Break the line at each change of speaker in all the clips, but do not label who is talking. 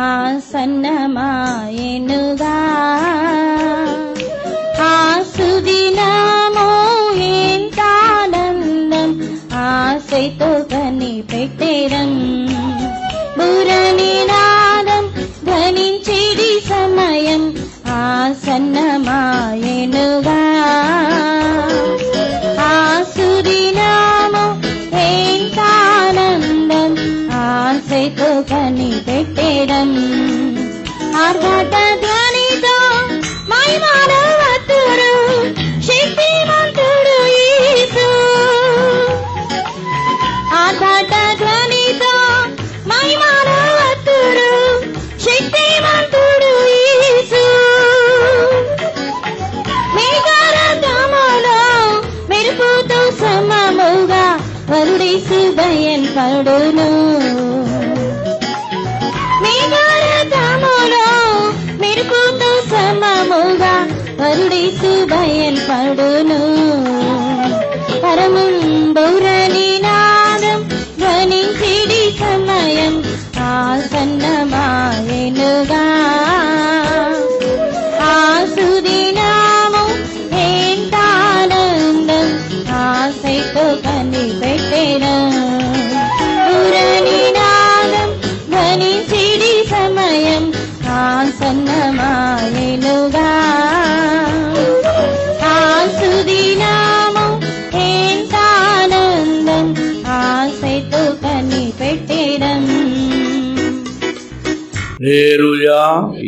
ఆసన్నమాయెనుగా. ఆ సుదినము ఎంత ఆనందం ఆశతో కనిపెట్టెదం. బురనినాదం ధ్వనించెడి సమయం ఆసన్నమాయెనుగా. ఆ సుదినము ఎంత ఆనందం ఆశతో కనిపెట్టెదం. ఆర్భట ధ్వనితో మహిమానవతుడు శక్తిమంతుడు యేసు. ఆర్భట ధ్వనితో మహిమానవతుడు శక్తిమంతుడు యేసు. మేఘరథములో మెరుపుతో సమముగా వరుడేసు బయల్పడును. మేఘరథములో మెరుపుతో సమముగా వరుడేసు బయల్పడును. పరముంబురనినాదం ధ్వనించెడి సమయం ఆసన్నమాయెనుగా. ఆ సుదినము ఎంత ఆనందం ఆశతో కనిపెట్టెదం. బురనినాదం ధ్వనించెడి సమయం ఆసన్నమాయెనుగా. ఆ సుదినము ఎంత ఆనందం ఆశతో కనిపెట్టెదం.
హల్లెలూయా.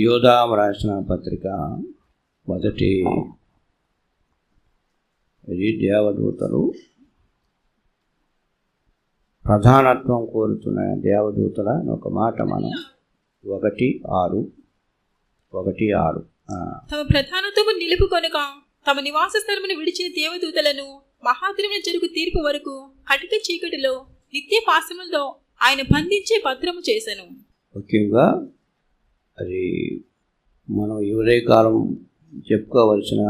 యోదాము రాసిన పత్రిక మొదటి దేవదూతలు ప్రధానత్వం కోరుతున్న దేవదూతల ఒక మాట మనం 1:6
తమ ప్రధానత్వము నిలుపుకొనక తమ నివాస స్థలమును విడిచిన దేవదూతలను మహాదినమున జరుగు తీర్పు వరకు కటిక చీకటిలో నిత్య పాశములతో ఆయన బంధించే భద్రము చేసెను.
ముఖ్యంగా అది మనం ఈ ఉదయకాలం చెప్పుకోవలసిన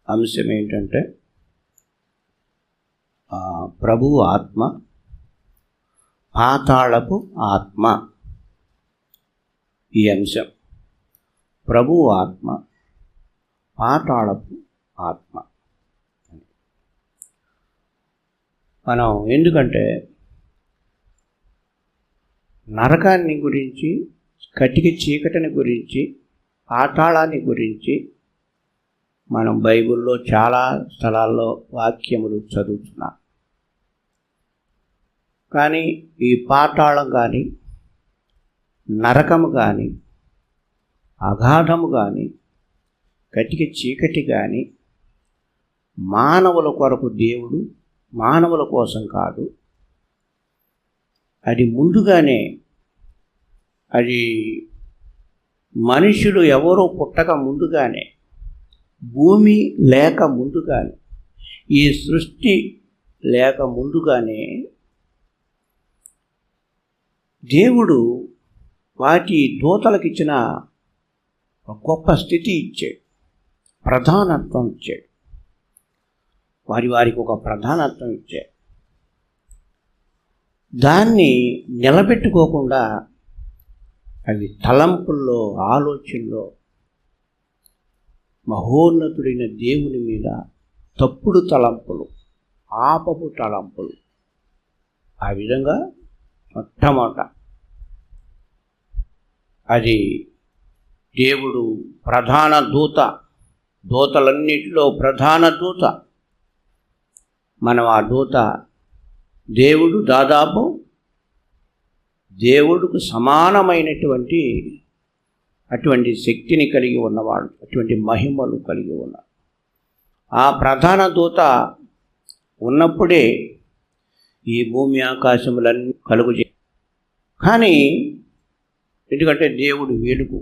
అంశం ఏంటంటే ప్రభువు ఆత్మ, పాతాళపు ఆత్మ. ఈ అంశం ప్రభువు ఆత్మ, పాతాళపు ఆత్మ. మనం ఎందుకంటే నరకాన్ని గురించి, కటిక చీకటిని గురించి, పాతాళాన్ని గురించి మనం బైబిల్లో చాలా స్థలాల్లో వాక్యములు చదువుతున్నాం. కానీ ఈ పాతాళం కానీ, నరకము కానీ, అగాధము కానీ, కటిక చీకటి కానీ మానవుల కొరకు దేవుడు, మానవుల కోసం కాదు. అది ముందుగానే, అది మనుషులు ఎవరో పుట్టక ముందుగానే, భూమి లేక ముందుగానే, ఈ సృష్టి లేక ముందుగానే దేవుడు వాటి దూతలకిచ్చిన గొప్ప స్థితి ఇచ్చాడు, ప్రధానత్వం ఇచ్చాడు. వారికి ఒక ప్రధానత్వం ఇచ్చాడు. దాన్ని నిలబెట్టుకోకుండా అవి తలంపుల్లో, ఆలోచనలో మహోన్నతుడైన దేవుని మీద తప్పుడు తలంపులు, పాపపు తలంపులు. ఆ విధంగా మొట్టమొదట అది దేవుడు ప్రధాన దూత, దూతలన్నిటిలో ప్రధాన దూత. మనం ఆ దూత దేవుడు దాదాపు దేవుడుకు సమానమైనటువంటి అటువంటి శక్తిని కలిగి ఉన్నవాడు, అటువంటి మహిమలు కలిగి ఉన్నాడు. ఆ ప్రధాన దూత ఉన్నప్పుడే ఈ భూమి ఆకాశములన్నీ కలుగుచే. కానీ ఎందుకంటే దేవుడు వెలుగు,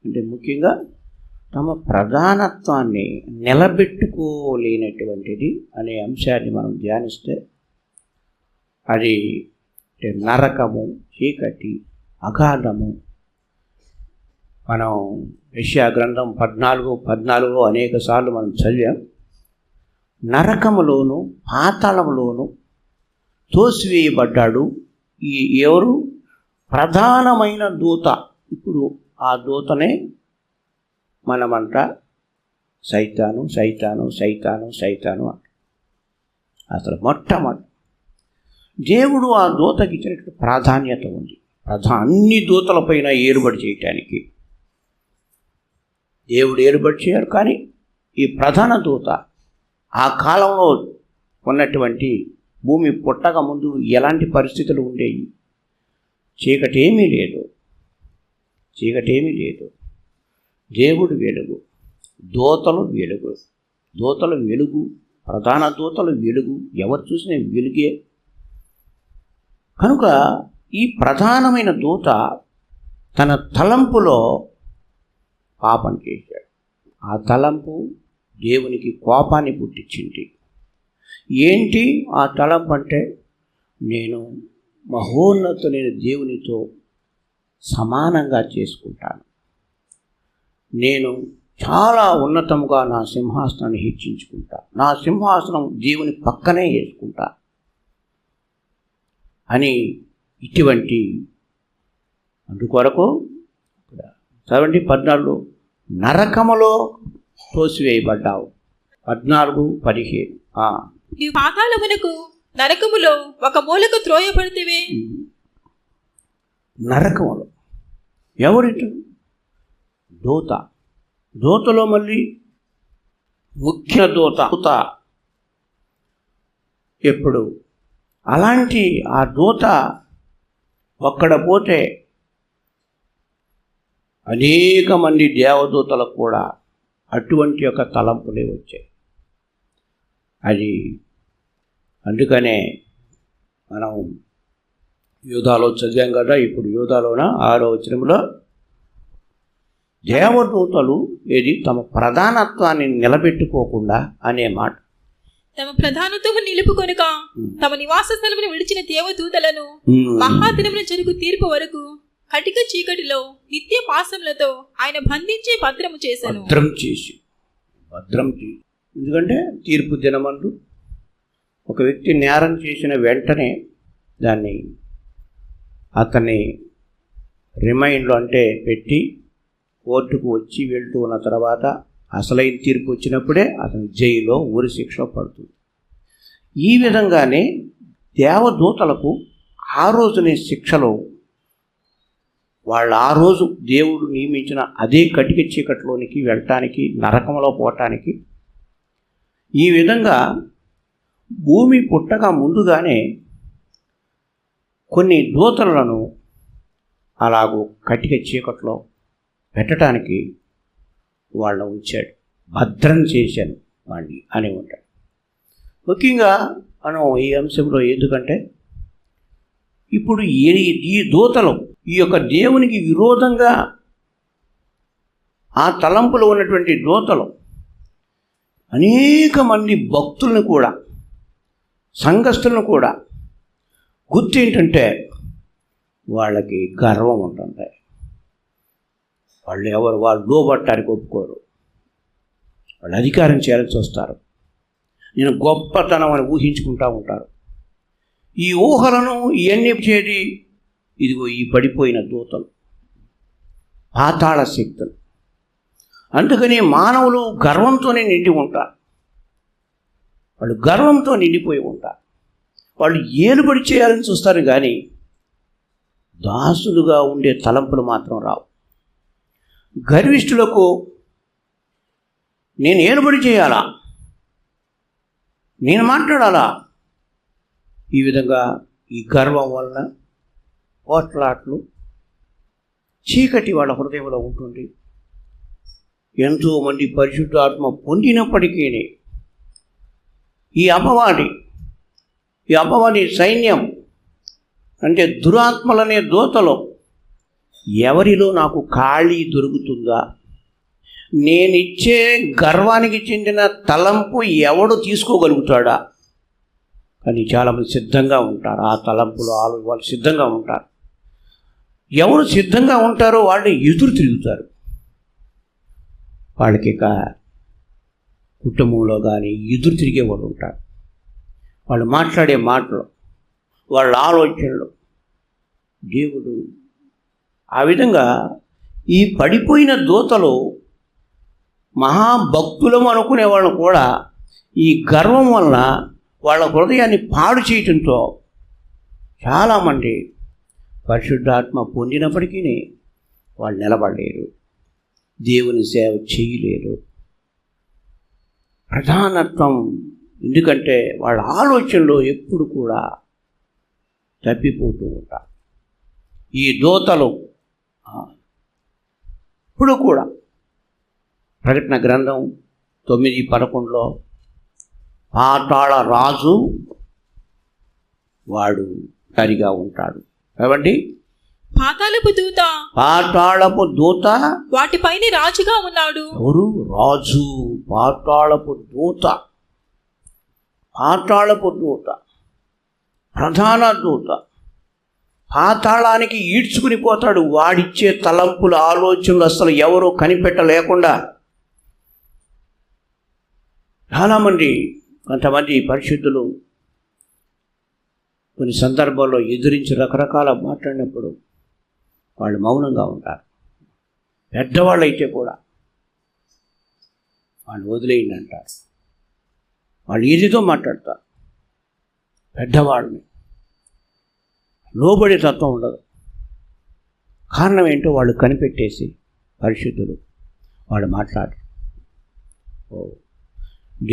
అంటే ముఖ్యంగా తమ ప్రధానత్వాన్ని నిలబెట్టుకోలేనటువంటిది అనే అంశాన్ని మనం ధ్యానిస్తే అది నరకము, చీకటి, అగాధము. మనం యెషయా గ్రంథం 14 అనేక సార్లు మనం చదివాం. నరకములోను పాతాళములోను తోసివేయబడ్డాడు. ఈ ఎవరు? ప్రధానమైన దూత. ఇప్పుడు ఆ దూతనే మనమంతా సైతాను సైతాను సైతాను సైతాను అంట. అసలు మొట్టమొదటి దేవుడు ఆ దూతకి ఇచ్చినటువంటి ప్రాధాన్యత ఉంది. అన్ని దూతలపైన ఏలుబడి చేయటానికి దేవుడు ఏలుబడి చేయరు. కానీ ఈ ప్రధాన దూత ఆ కాలంలో ఉన్నటువంటి భూమి పుట్టక ముందు ఎలాంటి పరిస్థితులు ఉండేవి? చీకటేమీ లేదు, చీకటేమీ లేదు. దేవుడు వెలుగు, దూతలు వెలుగు, దూతలు వెలుగు, ప్రధాన దూతలు వెలుగు, ఎవరు చూసినా వెలుగే. కనుక ఈ ప్రధానమైన దూత తన తలంపులో పాపం చేశాడు. ఆ తలంపు దేవునికి కోపాన్ని పుట్టించింది. ఏంటి ఆ తలంపు అంటే, నేను మహోన్నతులైన దేవునితో సమానంగా చేసుకుంటాను, నేను చాలా ఉన్నతముగా నా సింహాసనాన్ని హెచ్చించుకుంటా, నా సింహాసనం దేవుని పక్కనే వేసుకుంటా అని ఇటువంటి అందుకొరకు 14 నరకములో తోసివేయబడ్డావు. 14:15
నీవు పాతాళమునకు నరకములో ఒక మూలకు త్రోయబడితివే.
నరకములో ఎవరిట? దూత. దూతలో మళ్ళీ ముఖ్య దూత ఎప్పుడు అలాంటి ఆ దూత ఒక్కడ పోతే అనేక మంది దేవదూతలకు కూడా అటువంటి యొక్క తలంపులే వచ్చాయి. అది అందుకనే మనం యూదాలో చదివాం కదా. ఇప్పుడు యూదాలోన 6వ వచనంలో దేవదూతలు ఏది తమ ప్రధానత్వాన్ని నిలబెట్టుకోకుండా అనే మాట.
తమ ప్రధానత్వము నిలుపుకొనక తమ నివాస స్థలమును విడిచిన దేవదూతలను మహాదినమున జరుగు తీర్పు వరకు కటిక చీకటిలో నిత్య పాశములతో ఆయన బంధించి భద్రం చేసి ఎందుకంటే తీర్పు దినమందు ఒక వ్యక్తి నేరం చేసిన వెంటనే దాన్ని అతన్ని రిమైండ్లో అంటే పెట్టి కోర్టుకు వచ్చి వెళ్తూ ఉన్న తర్వాత అసలైన తీర్పు వచ్చినప్పుడే అతని జైల్లో ఉరి శిక్ష పడుతుంది. ఈ విధంగానే దేవదూతలకు ఆ రోజునే శిక్షలో వాళ్ళు ఆ రోజు దేవుడు నియమించిన అదే కటిక చీకటిలోనికి వెళ్ళటానికి, నరకంలో పోవటానికి, ఈ విధంగా భూమి పుట్టక ముందుగానే కొన్ని దూతలను అలాగూ కటిక చీకట్లో పెట్టడానికి వాళ్ళ ఉంచాడు, భద్రం చేశాను వాడిని అని ఉంటాడు. ముఖ్యంగా మనం ఈ అంశంలో ఎందుకంటే ఇప్పుడు ఈ దూతలు ఈ యొక్క దేవునికి విరోధంగా ఆ తలంపులో ఉన్నటువంటి దూతలు అనేక మంది భక్తులను కూడా, సంఘస్థులను కూడా గుర్తు ఏంటంటే వాళ్ళకి గర్వం ఉంటుంది. వాళ్ళు లోబట్టడానికి ఒప్పుకోరు, వాళ్ళు అధికారం చేయాల్సి వస్తారు, నేను గొప్పతనం అని ఊహించుకుంటూ ఉంటారు. ఈ ఊహలను ఇవన్నీ చేసి ఇదిగో ఈ పడిపోయిన దూతలు, పాతాళ శక్తులు. అందుకని మానవులు గర్వంతోనే నిండి ఉంటారు, వాళ్ళు గర్వంతో నిండిపోయి ఉంటారు. వాళ్ళు ఏలుబడి చేయాలని చూస్తారు కానీ దాసులుగా ఉండే తలంపులు మాత్రం రావు. గర్విష్ఠులకు నేను ఏలుబడి చేయాలా, నేను మాట్లాడాలా, ఈ విధంగా ఈ గర్వం వలన పోట్లాట్లు చీకటి వాళ్ళ హృదయంలో ఉంటుంది. ఎంతోమంది పరిశుద్ధాత్మ పొందినప్పటికీ ఈ అపవాది సైన్యం అంటే దురాత్మలనే దూతలు ఎవరిలో నాకు ఖాళీ దొరుకుతుందా, నేనిచ్చే గర్వానికి చెందిన తలంపు ఎవడు తీసుకోగలుగుతాడా అని చాలామంది సిద్ధంగా ఉంటారు. ఆ తలంపులు వాళ్ళు సిద్ధంగా ఉంటారు. ఎవరు సిద్ధంగా ఉంటారో వాళ్ళు ఎదురు తిరుగుతారు. వాళ్ళకి ఇక కుటుంబంలో కానీ ఎదురు తిరిగే వాళ్ళు ఉంటారు. వాళ్ళు మాట్లాడే మాటలు, వాళ్ళ ఆలోచనలు
దేవుడు ఆ విధంగా ఈ పడిపోయిన దూతలు మహాభక్తులం అనుకునే వాళ్ళు కూడా ఈ గర్వం వలన వాళ్ళ హృదయాన్ని పాడు చేయటంతో చాలామంది పరిశుద్ధాత్మ పొందినప్పటికీ వాళ్ళు నిలబడలేరు, దేవుని సేవ చేయలేరు. ప్రధానత్వం ఎందుకంటే వాళ్ళ ఆలోచనలో ఎప్పుడు కూడా తప్పిపోతూ ఉంటారు. ఈ దూతలు ఇప్పుడు కూడా ప్రకటన గ్రంథం 9:11 పాతాళ రాజు వాడు సరిగా ఉంటాడు కాబట్టి పాతాళపు దూత
వాటిపైన రాజుగా ఉన్నాడు.
ఎవరు? రాజు. పాతాళపు దూత, పాతాళపు దూత, ప్రధాన దూత పాతాళానికి ఈడ్చుకుని పోతాడు. వాడిచ్చే తలంపుల ఆలోచనలు అసలు ఎవరో కనిపెట్టలేకుండా చాలామంది కొంతమంది పరిశుద్ధులు కొన్ని సందర్భాల్లో ఎదిరించి రకరకాల మాట్లాడినప్పుడు వాళ్ళు మౌనంగా ఉంటారు. పెద్దవాళ్ళు అయితే కూడా వాళ్ళు వదిలేయండి అంటారు. వాళ్ళు ఏదితో మాట్లాడతారు. పెద్దవాళ్ళని లోబడే తత్వం ఉండదు. కారణం ఏంటో వాళ్ళు కనిపెట్టేసి పరిశుద్ధులు వాళ్ళు మాట్లాడరు.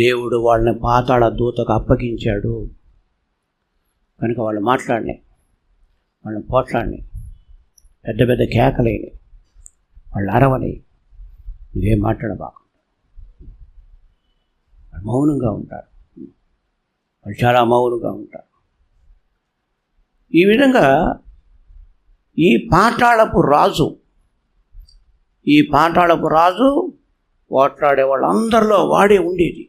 దేవుడు వాళ్ళని పాతాళ దూతకు అప్పగించాడు కనుక వాళ్ళు మాట్లాడినాయి, వాళ్ళని పోట్లాడినాయి, పెద్ద పెద్ద కేకలేని, వాళ్ళు అరవని, ఇవేం మాట్లాడబాకు, వాళ్ళు మౌనంగా ఉంటారు. వాళ్ళు చాలా మౌనంగా ఉంటారు. ఈ విధంగా ఈ పాతాళపు రాజు పోట్లాడే వాళ్ళందరిలో వాడే ఉండేది.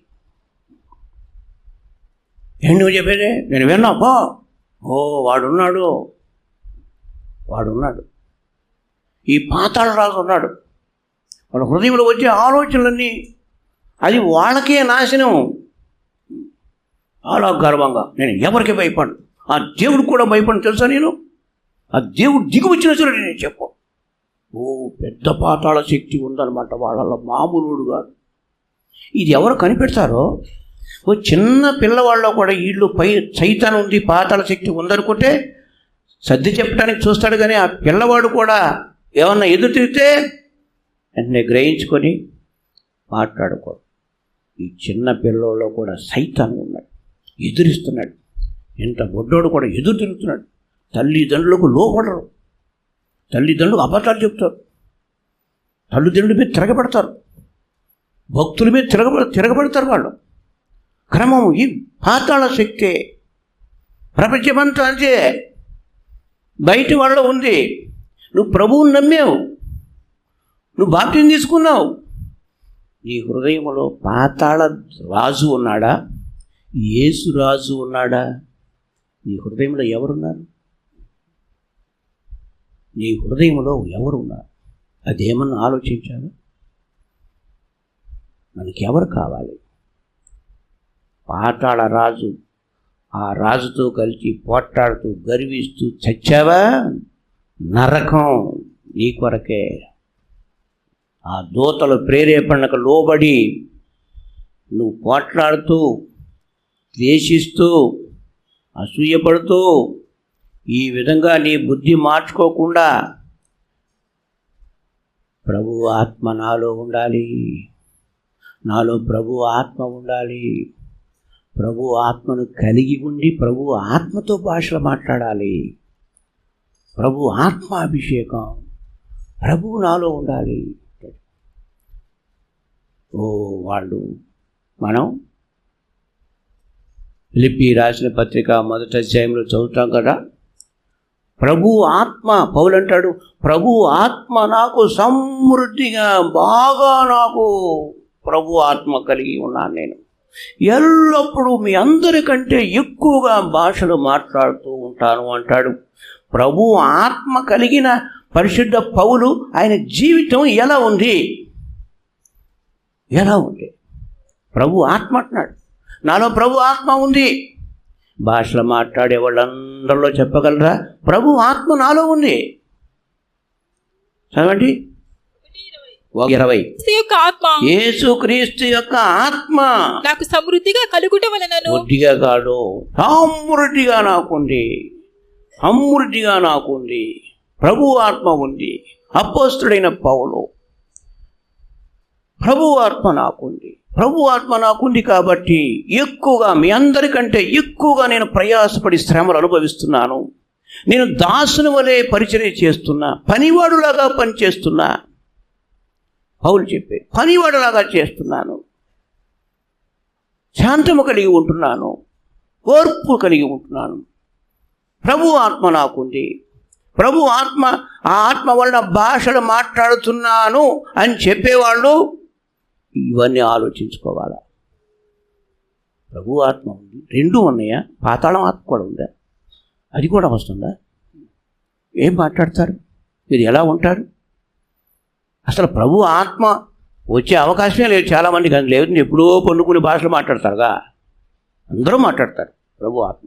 ఏంటి నువ్వు చెప్పేదే? నేను విన్నా పో. వాడున్నాడు. ఈ పాతాళ రాజు ఉన్నాడు. వాళ్ళ హృదయంలో వచ్చే ఆలోచనలన్నీ అది వాళ్ళకే నాశనం. చాలా గర్వంగా నేను ఎవరికి భయపడను, ఆ దేవుడు కూడా భయపడను తెలుసా నేను. ఆ దేవుడు దిగి వచ్చిన సరే నేను చెప్పు. పెద్ద పాతాళ శక్తి ఉందన్నమాట వాళ్ళలో, మామూలుడు కాదు. ఇది ఎవరు కనిపెడతారో చిన్న పిల్లవాళ్ళలో కూడా వీళ్ళు పై సైతాన్ ఉంది, పాతాళ శక్తి ఉందనుకుంటే సర్ది చెప్పడానికి చూస్తాడు. కానీ ఆ పిల్లవాడు కూడా ఏమన్నా ఎదురు తిరిగితే వెంటనే గ్రహించుకొని మాట్లాడుకోడు. ఈ చిన్న పిల్లల్లో కూడా సైతాన్ ఉన్నాడు, ఎదురిస్తున్నాడు. ఎంత బొడ్డోడు కూడా ఎదురు తిరుగుతున్నాడు. తల్లిదండ్రులకు లోపడరు, తల్లిదండ్రులకు అబద్ధాలు చెప్తారు, తల్లిదండ్రుల మీద తిరగబడతారు, భక్తుల మీద తిరగబడతారు వాళ్ళు. క్రమం ఈ పాతాళ శక్తి ప్రపంచమంతా అంతే. బయట వాళ్ళలో ఉంది. నువ్వు ప్రభువుని నమ్మావు, నువ్వు బాప్తిసం తీసుకున్నావు, నీ హృదయంలో పాతాళ రాజు ఉన్నాడా, యేసు రాజు ఉన్నాడా? నీ హృదయంలో ఎవరున్నారు? నీ హృదయంలో ఎవరున్నారు? అదేమన్నా ఆలోచించాను. మనకి ఎవరు కావాలి? పాతాళ రాజు, ఆ రాజుతో కలిసి పోట్లాడుతూ గర్విస్తూ చచ్చావా, నరకం నీ కొరకే. ఆ దూతల ప్రేరేపణకు లోబడి నువ్వు పోట్లాడుతూ ద్వేషిస్తూ అసూయపడుతూ ఈ విధంగా నీ బుద్ధి మార్చుకోకుండా ప్రభు ఆత్మ నాలో ఉండాలి, నాలో ప్రభు ఆత్మ ఉండాలి. ప్రభు ఆత్మను కలిగి ఉండి ప్రభు ఆత్మతో భాషలు మాట్లాడాలి. ప్రభు ఆత్మాభిషేకం ప్రభు నాలో ఉండాలి. వాళ్ళు మనం ఫిలిప్పీ రాసిన పత్రిక 1వ అధ్యాయంలో చదువుతాం కదా. ప్రభు ఆత్మ, పౌలు అంటాడు, ప్రభు ఆత్మ నాకు సమృద్ధిగా బాగా నాకు ప్రభు ఆత్మ కలిగి ఉన్నాను. నేను ఎల్లప్పుడూ మీ అందరికంటే ఎక్కువగా భాషలు మాట్లాడుతూ ఉంటాను అంటాడు. ప్రభు ఆత్మ కలిగిన పరిశుద్ధ పౌలు ఆయన జీవితం ఎలా ఉంది? ప్రభు ఆత్మ అంటున్నాడు, నాలో ప్రభు ఆత్మ ఉంది, భాషలు మాట్లాడే వాళ్ళందరిలో చెప్పగలరా? ప్రభు ఆత్మ నాలో ఉంది. చదవండి 20.
క్రీస్తు యొక్క ఆత్మ,
యేసుక్రీస్తు యొక్క ఆత్మ
నాకు సమృద్ధిగా కలుగుట వలనను,
కొద్దిగా కాదు సమృద్ధిగా నాకుంది, సమృద్ధిగా నాకుంది. ప్రభు ఆత్మ ఉంది. అపోస్తలుడైన పౌలు, ప్రభు ఆత్మ నాకుంది. ప్రభు ఆత్మ నాకుంది కాబట్టి ఎక్కువగా, మీ అందరికంటే ఎక్కువగా నేను ప్రయాసపడి శ్రమలు అనుభవిస్తున్నాను. నేను దాసుని వలె పరిచర్య చేస్తున్నా, పనివాడులాగా పనిచేస్తున్నా. పౌలు చెప్పే పనివాడులాగా చేస్తున్నాను. శాంతము కలిగి ఉంటున్నాను, ఓర్పు కలిగి ఉంటున్నాను. ప్రభు ఆత్మ నాకుంది. ప్రభు ఆత్మ, ఆ ఆత్మ వలన భాషలు మాట్లాడుతున్నాను అని చెప్పేవాళ్ళు ఇవన్నీ ఆలోచించుకోవాలా. ప్రభు ఆత్మ ఉంది. రెండూ ఉన్నాయా? పాతాళం ఆత్మ కూడా ఉందా? అది కూడా వస్తుందా? ఏం మాట్లాడతారు? మీరు ఎలా ఉంటారు? అసలు ప్రభు ఆత్మ వచ్చే అవకాశమే లేదు చాలామందికి. అది లేదు, ఎప్పుడో పండుకుని భాషలు మాట్లాడతారుగా. అందరూ మాట్లాడతారు ప్రభు ఆత్మ.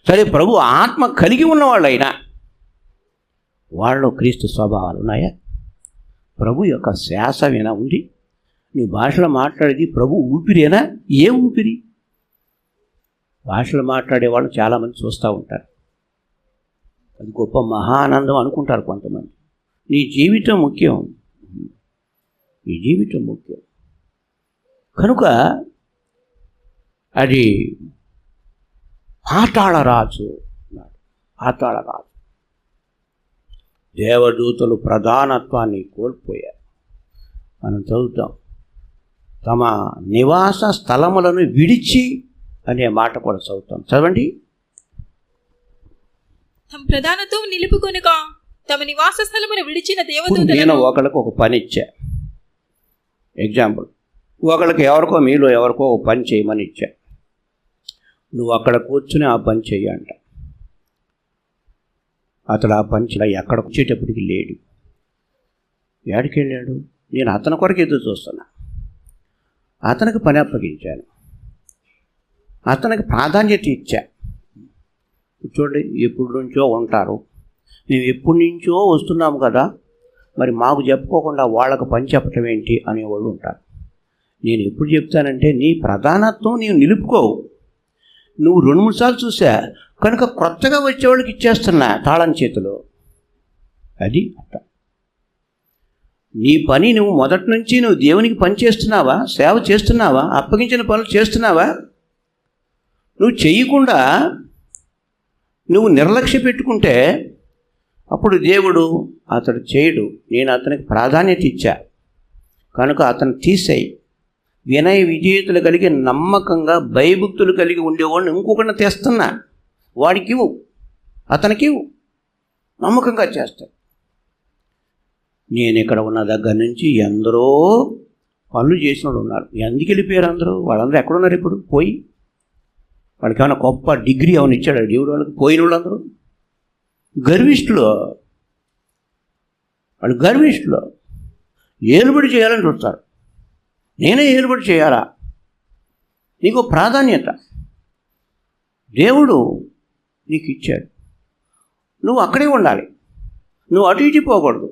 సరే, ప్రభు ఆత్మ కలిగి ఉన్నవాళ్ళైనా వాళ్ళు క్రీస్తు స్వభావాలు ఉన్నాయా? ప్రభు యొక్క శ్వాసమేనా ఉంది? నీ భాషలో మాట్లాడేది ప్రభు ఊపిరేనా? ఏ ఊపిరి? భాషలు మాట్లాడే వాళ్ళు చాలామంది చూస్తూ ఉంటారు. అది గొప్ప మహానందం అనుకుంటారు కొంతమంది. నీ జీవితం ముఖ్యం, నీ జీవితం ముఖ్యం. కనుక అది పాతాళరాజు, పాతాళరాజు. దేవదూతలు ప్రధానత్వాన్ని కోల్పోయారు. మనం చదువుతాం, తమ నివాస స్థలములను విడిచి అనే మాట కూడా చదువుతాం. చదవండి.
తమ ప్రధానత్వం నిలుపుకొనుక తమ నివాస స్థలమును విడిచిన
నేను
దేవదూతలను,
ఒకళ్ళకి ఒక పని ఇచ్చా. ఎగ్జాంపుల్, ఒకళ్ళకి ఎవరికో, మీలో ఎవరికో ఒక పని చేయమని ఇచ్చా. నువ్వు అక్కడ కూర్చుని ఆ పని చెయ్యంట. అతడు ఆ పని ఎక్కడ వచ్చేటప్పటికి లేడు. ఏడికి వెళ్ళాడు? నేను అతని కొరకు ఎదురు చూస్తున్నా. అతనికి పని అప్పగించాను, అతనికి ప్రాధాన్యత ఇచ్చా. చూడండి, ఎప్పటి నుంచో ఉంటారు, మేము ఎప్పటి నుంచో వస్తున్నాము కదా, మరి మాకు చెప్పుకోకుండా వాళ్ళకు పని చెప్పటం ఏంటి అనేవాళ్ళు ఉంటారు. నేను ఎప్పుడు చెప్తానంటే, నీ ప్రధానత్వం నీవు నిలుపుకోవు. నువ్వు 2-3 సార్లు చూసా కనుక కొత్తగా వచ్చేవాళ్ళకి ఇచ్చేస్తున్నా తాళం చేతిలో. అది అట్ట. నీ పని నువ్వు మొదటి నుంచి నువ్వు దేవునికి పని చేస్తున్నావా? సేవ చేస్తున్నావా? అప్పగించిన పనులు చేస్తున్నావా? నువ్వు చేయకుండా నువ్వు నిర్లక్ష్య పెట్టుకుంటే అప్పుడు దేవుడు అతడు చేయడు. నేను అతనికి ప్రాధాన్యత ఇచ్చా కనుక అతను తీసేయి. వినయ విజేతలు కలిగి నమ్మకంగా భయభక్తులు కలిగి ఉండేవాడిని ఇంకొకరిని తెస్తున్నా, వాడికి అతనికి నమ్మకంగా చేస్తాడు. నేను ఇక్కడ ఉన్న దగ్గర నుంచి ఎందరో పనులు చేసిన వాళ్ళు ఉన్నారు. ఎందుకు వెళ్ళిపోయారు అందరూ? వాళ్ళందరూ ఎక్కడున్నారు ఇప్పుడు? పోయి వాళ్ళకి ఏమైనా గొప్ప డిగ్రీ ఏమైనా ఇచ్చాడు దేవుడు వాళ్ళకి? పోయిన వాళ్ళందరూ గర్విష్ఠులు. వాళ్ళు గర్విష్ఠులు, ఏలుబడి చేయాలని చూస్తారు. నేనే ఏలుబడి చేయాలా? నీకు ప్రాధాన్యత దేవుడు నీకు ఇచ్చాడు, నువ్వు అక్కడే ఉండాలి, నువ్వు అటు ఇటు పోకూడదు.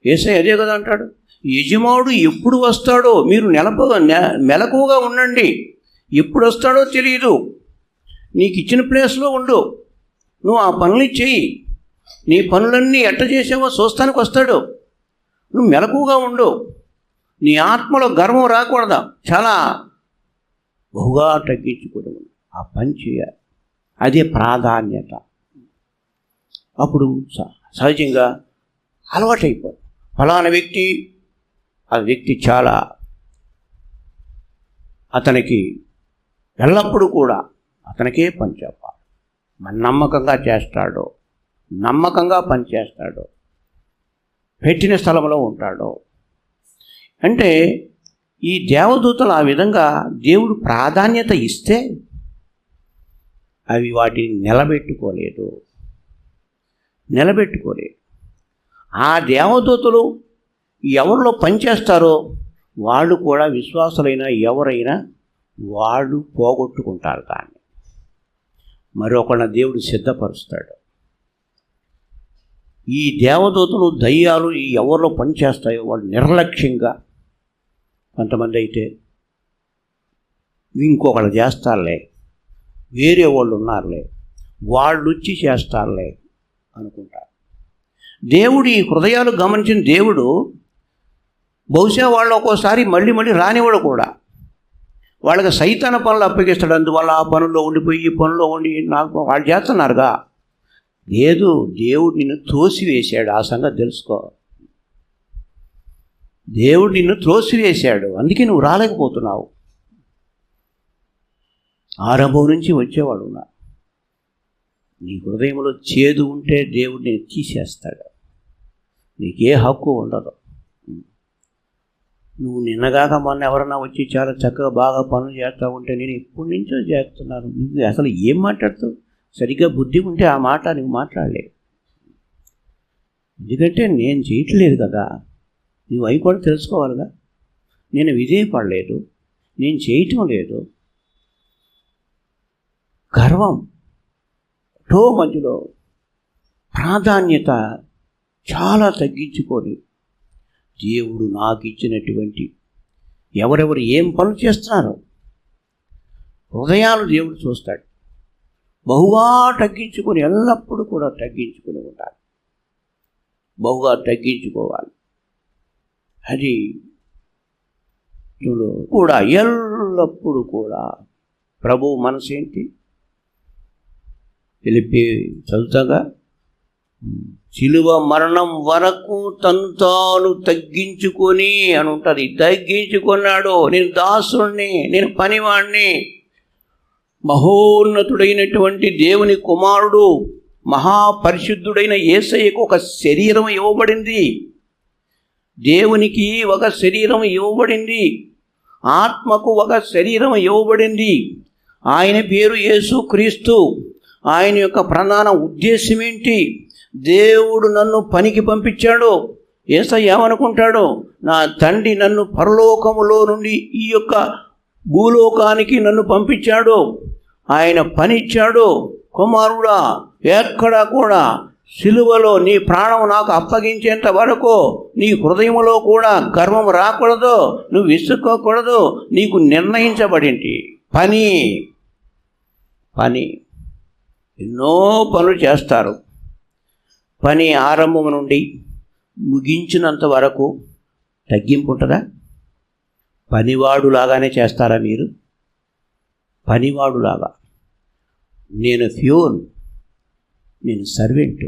యేసయ్య అదే కదా అంటాడు, యజమానుడు ఎప్పుడు వస్తాడో మీరు మెలకువగా ఉండండి. ఎప్పుడు వస్తాడో తెలియదు. నీకు ఇచ్చిన ప్లేస్లో ఉండు, నువ్వు ఆ పనులు చెయ్యి. నీ పనులన్నీ ఎట్ట చేసావో చూస్తానికి వస్తాడు. నువ్వు మెలకువగా ఉండు. నీ ఆత్మలో గర్వం రాకూడదా? చాలా బహుగా తగ్గించుకోవడం, ఆ పని చేయాలి. అదే ప్రాధాన్యత. అప్పుడు సహజంగా అలవాటైపోతుంది. ఫలానా వ్యక్తి, ఆ వ్యక్తి చాలా అతనికి ఎల్లప్పుడూ కూడా అతనికే పని చెప్పాలి. నమ్మకంగా చేస్తాడు, నమ్మకంగా పని చేస్తాడు, పెట్టిన స్థలంలో ఉంటాడు. అంటే ఈ దేవదూతలు ఆ విధంగా దేవుడు ప్రాధాన్యత ఇస్తే అవి వాటిని నిలబెట్టుకోలేదు. ఆ దేవదూతలు ఎవరిలో పనిచేస్తారో వాళ్ళు కూడా విశ్వాసులైన ఎవరైనా వాళ్ళు పోగొట్టుకుంటారు దాన్ని. మరొకళ్ళ దేవుడు సిద్ధపరుస్తాడు. ఈ దేవదూతలు దయ్యాలు ఈ ఎవరిలో పనిచేస్తాయో వాళ్ళు నిర్లక్ష్యంగా, కొంతమంది అయితే ఇంకొకళ్ళు చేస్తారులే, వేరే వాళ్ళు ఉన్నారులే, వాళ్ళు వచ్చి చేస్తారులే అనుకుంటారు. దేవుడు ఈ హృదయాలు గమనించిన దేవుడు బహుశా వాళ్ళు ఒక్కోసారి మళ్ళీ రానివాడు కూడా. వాళ్ళకి సైతాన పనులు అప్పగిస్తాడు. అందువల్ల ఆ పనుల్లో ఉండిపోయి ఈ పనుల్లో ఉండి నాకు వాళ్ళు చేస్తున్నారుగా. లేదు, దేవుడు నిన్ను త్రోసివేశాడు. ఆ సంగతి తెలుసుకో. దేవుడు నిన్ను త్రోసివేశాడు, అందుకే నువ్వు రాలేకపోతున్నావు. ఆరంభం నుంచి వచ్చేవాడు ఉన్నా. నీ హృదయంలో చేదు ఉంటే దేవుడు నేను తీసేస్తాడు. నీకే హక్కు ఉండదు. నువ్వు నిన్నగాక మొన్న ఎవరన్నా వచ్చి చాలా చక్కగా బాగా పనులు చేస్తూ ఉంటే నేను ఎప్పటి నుంచో చేస్తున్నాను, నువ్వు అసలు ఏం మాట్లాడుతావు? సరిగ్గా బుద్ధి ఉంటే ఆ మాట నువ్వు మాట్లాడలేదు. ఎందుకంటే నేను చేయట్లేదు కదా, నువ్వు అవి కూడా తెలుసుకోవాలిగా. నేను విజయపడలేదు, నేను చేయటం లేదు. గర్వం మధ్యలో ప్రాధాన్యత చాలా తగ్గించుకొని దేవుడు నాకు ఇచ్చినటువంటి ఎవరెవరు ఏం పనులు చేస్తున్నారో హృదయాలు దేవుడు చూస్తాడు. బహుగా తగ్గించుకొని, ఎల్లప్పుడూ కూడా తగ్గించుకొని ఉండాలి. బహుగా తగ్గించుకోవాలి. అది కూడా ఎల్లప్పుడూ కూడా ప్రభువు మనసు ఏంటి? పిలిపి చదువుతాగా, శిలువ మరణం వరకు తను తాను తగ్గించుకొని అని ఉంటుంది. తగ్గించుకున్నాడు. నేను దాసుడిని, నేను పనివాణ్ణి. మహోన్నతుడైనటువంటి దేవుని కుమారుడు, మహాపరిశుద్ధుడైన యేసయ్యకు ఒక శరీరం ఇవ్వబడింది. దేవునికి ఒక శరీరం ఇవ్వబడింది. ఆత్మకు ఒక శరీరం ఇవ్వబడింది. ఆయన పేరు యేసుక్రీస్తు. ఆయన యొక్క ప్రధాన ఉద్దేశం ఏంటి? దేవుడు నన్ను పనికి పంపించాడు. యేసయ్య ఏమనుకుంటాడు? నా తండ్రి నన్ను పరలోకములో నుండి ఈ యొక్క భూలోకానికి నన్ను పంపించాడు. ఆయన పని ఇచ్చాడు. కుమారుడా, ఎక్కడా కూడా సిలువలో నీ ప్రాణం నాకు అప్పగించేంత వరకు నీ హృదయంలో కూడా గర్వం రాకూడదు, నువ్వు విసుక్కోకూడదు. నీకు నిర్ణయించబడింది పని. ఎన్నో పనులు చేస్తారు. పని ఆరంభం నుండి ముగించినంత వరకు తగ్గింపు ఉంటుందా? పనివాడులాగానే చేస్తారా మీరు? పనివాడులాగా, నేను ప్యూర్, నేను సర్వెంట్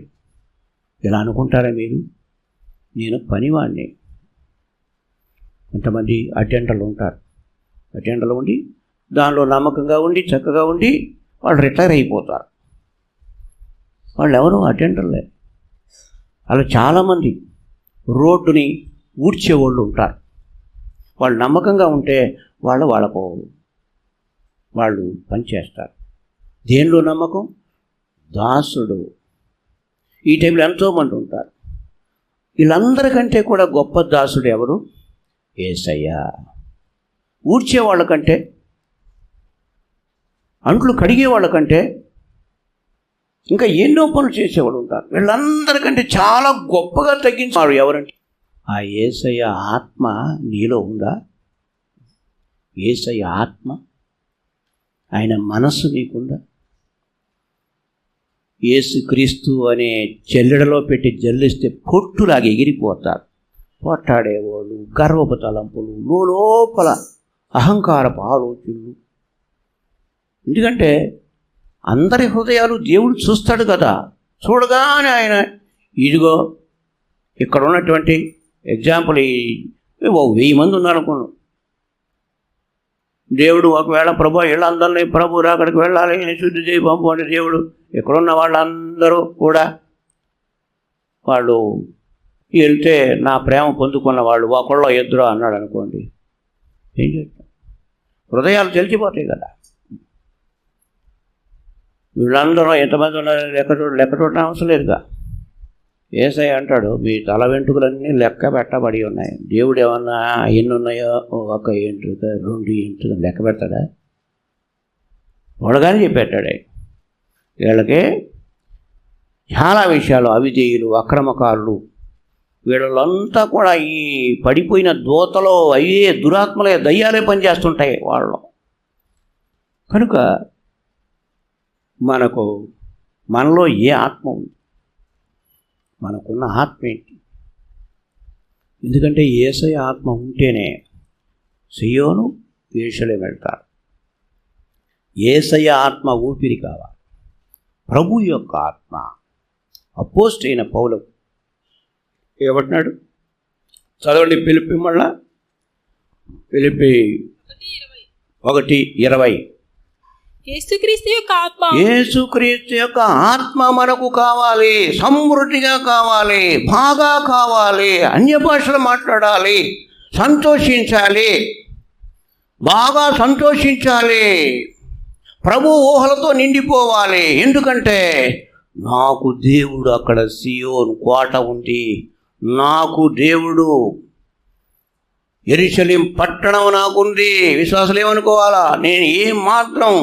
ఇలా అనుకుంటారా మీరు? నేను పనివాడిని. కొంతమంది అటెండర్లు ఉంటారు. అటెండర్లు ఉండి దానిలో నమ్మకంగా ఉండి చక్కగా ఉండి వాళ్ళు రిటైర్ అయిపోతారు. వాళ్ళు ఎవరు? అటెండర్లే. అలా చాలామంది రోడ్డుని ఊడ్చేవాళ్ళు ఉంటారు. వాళ్ళు నమ్మకంగా ఉంటే వాళ్ళకు వాళ్ళు పనిచేస్తారు. దేనిలో నమ్మకం? దాసుడు. ఈ టైంలో ఎంతోమంది ఉంటారు. వీళ్ళందరికంటే కూడా గొప్ప దాసుడు ఎవరు? యేసయ్య. ఊడ్చేవాళ్ళకంటే, అంట్లు కడిగేవాళ్ళకంటే, ఇంకా ఎన్నో పనులు చేసేవాళ్ళు ఉంటారు. వీళ్ళందరికంటే చాలా గొప్పగా తగ్గించాడు ఎవరంటే ఆ యేసయ్య ఆత్మ నీలో ఉందా? యేసయ్య ఆత్మ, ఆయన మనస్సు నీకుందా? యేసుక్రీస్తు అనే చెల్లెడలో పెట్టి జల్లిస్తే పొట్టులాగా ఎగిరిపోతారు. పోట్లాడేవాళ్ళు, గర్వపు తలంపులు, లోపల అహంకారపు ఆలోచనలు. ఎందుకంటే అందరి హృదయాలు దేవుడు చూస్తాడు కదా. చూడగానే ఆయన ఇదిగో ఇక్కడ ఉన్నటువంటి ఎగ్జాంపుల్ 1000 మంది ఉన్నారనుకున్నాం. దేవుడు ఒకవేళ ప్రభు వీళ్ళందరినీ ప్రభు అక్కడికి వెళ్ళాలి, శుద్ధి చేయి పంపు అంటే దేవుడు ఇక్కడున్న వాళ్ళందరూ కూడా వాళ్ళు వెళ్తే నా ప్రేమ పొందుకున్న వాళ్ళు ఒకళ్ళో ఇద్దరు అన్నాడు అనుకోండి, ఏం చేస్తాం? హృదయాలు తెలిసిపోతాయి కదా. వీళ్ళందరూ ఎంతమంది ఉన్నారు లెక్క చూడడం అవసరం లేదుగా. యేసయ్య అంటాడు, మీ తల వెంట్రుకలన్నీ లెక్క పెట్టబడి ఉన్నాయి. దేవుడు ఏమన్నా ఎన్ని ఉన్నాయో, 1 ఎంట్రుక 2 ఎంట్రుక లెక్క పెడతాడా? చూడగానే చెప్పేటాడే. వీళ్ళకి చాలా విషయాలు, అవిధేయులు, అక్రమకారులు, వీళ్ళంతా కూడా ఈ పడిపోయిన దోతలో అయ్యే దురాత్మలే, దయ్యాలే పనిచేస్తుంటాయి వాళ్ళు. కనుక మనలో ఏ ఆత్మ ఉంది? మనకున్న ఆత్మ ఏంటి? ఎందుకంటే యేసయ్య ఆత్మ ఉంటేనే సియోను, యెరూషలేము వెళ్తారు. యేసయ్య ఆత్మ ఊపిరి కావాలి, ప్రభు యొక్క ఆత్మ. అపోస్తలుడైన అయిన పౌలు ఏమంటున్నాడు? చదవండి ఫిలిప్పీ, మళ్ళా ఫిలిప్పీ 1:20.
యేసుక్రీస్తు యొక్క ఆత్మ,
యేసుక్రీస్తు యొక్క ఆత్మ మనకు కావాలి, సమృద్ధిగా కావాలి, బాగా కావాలి. అన్య భాషలు మాట్లాడాలి, సంతోషించాలి, బాగా సంతోషించాలి, ప్రభు ఊహలతో నిండిపోవాలి. ఎందుకంటే నాకు దేవుడు అక్కడ సియోను కోట ఉంది, నాకు దేవుడు యెరూషలేము పట్టణం నాకుంది. విశ్వాసులు ఏమనుకోవాలా? నేను ఏం మాత్రం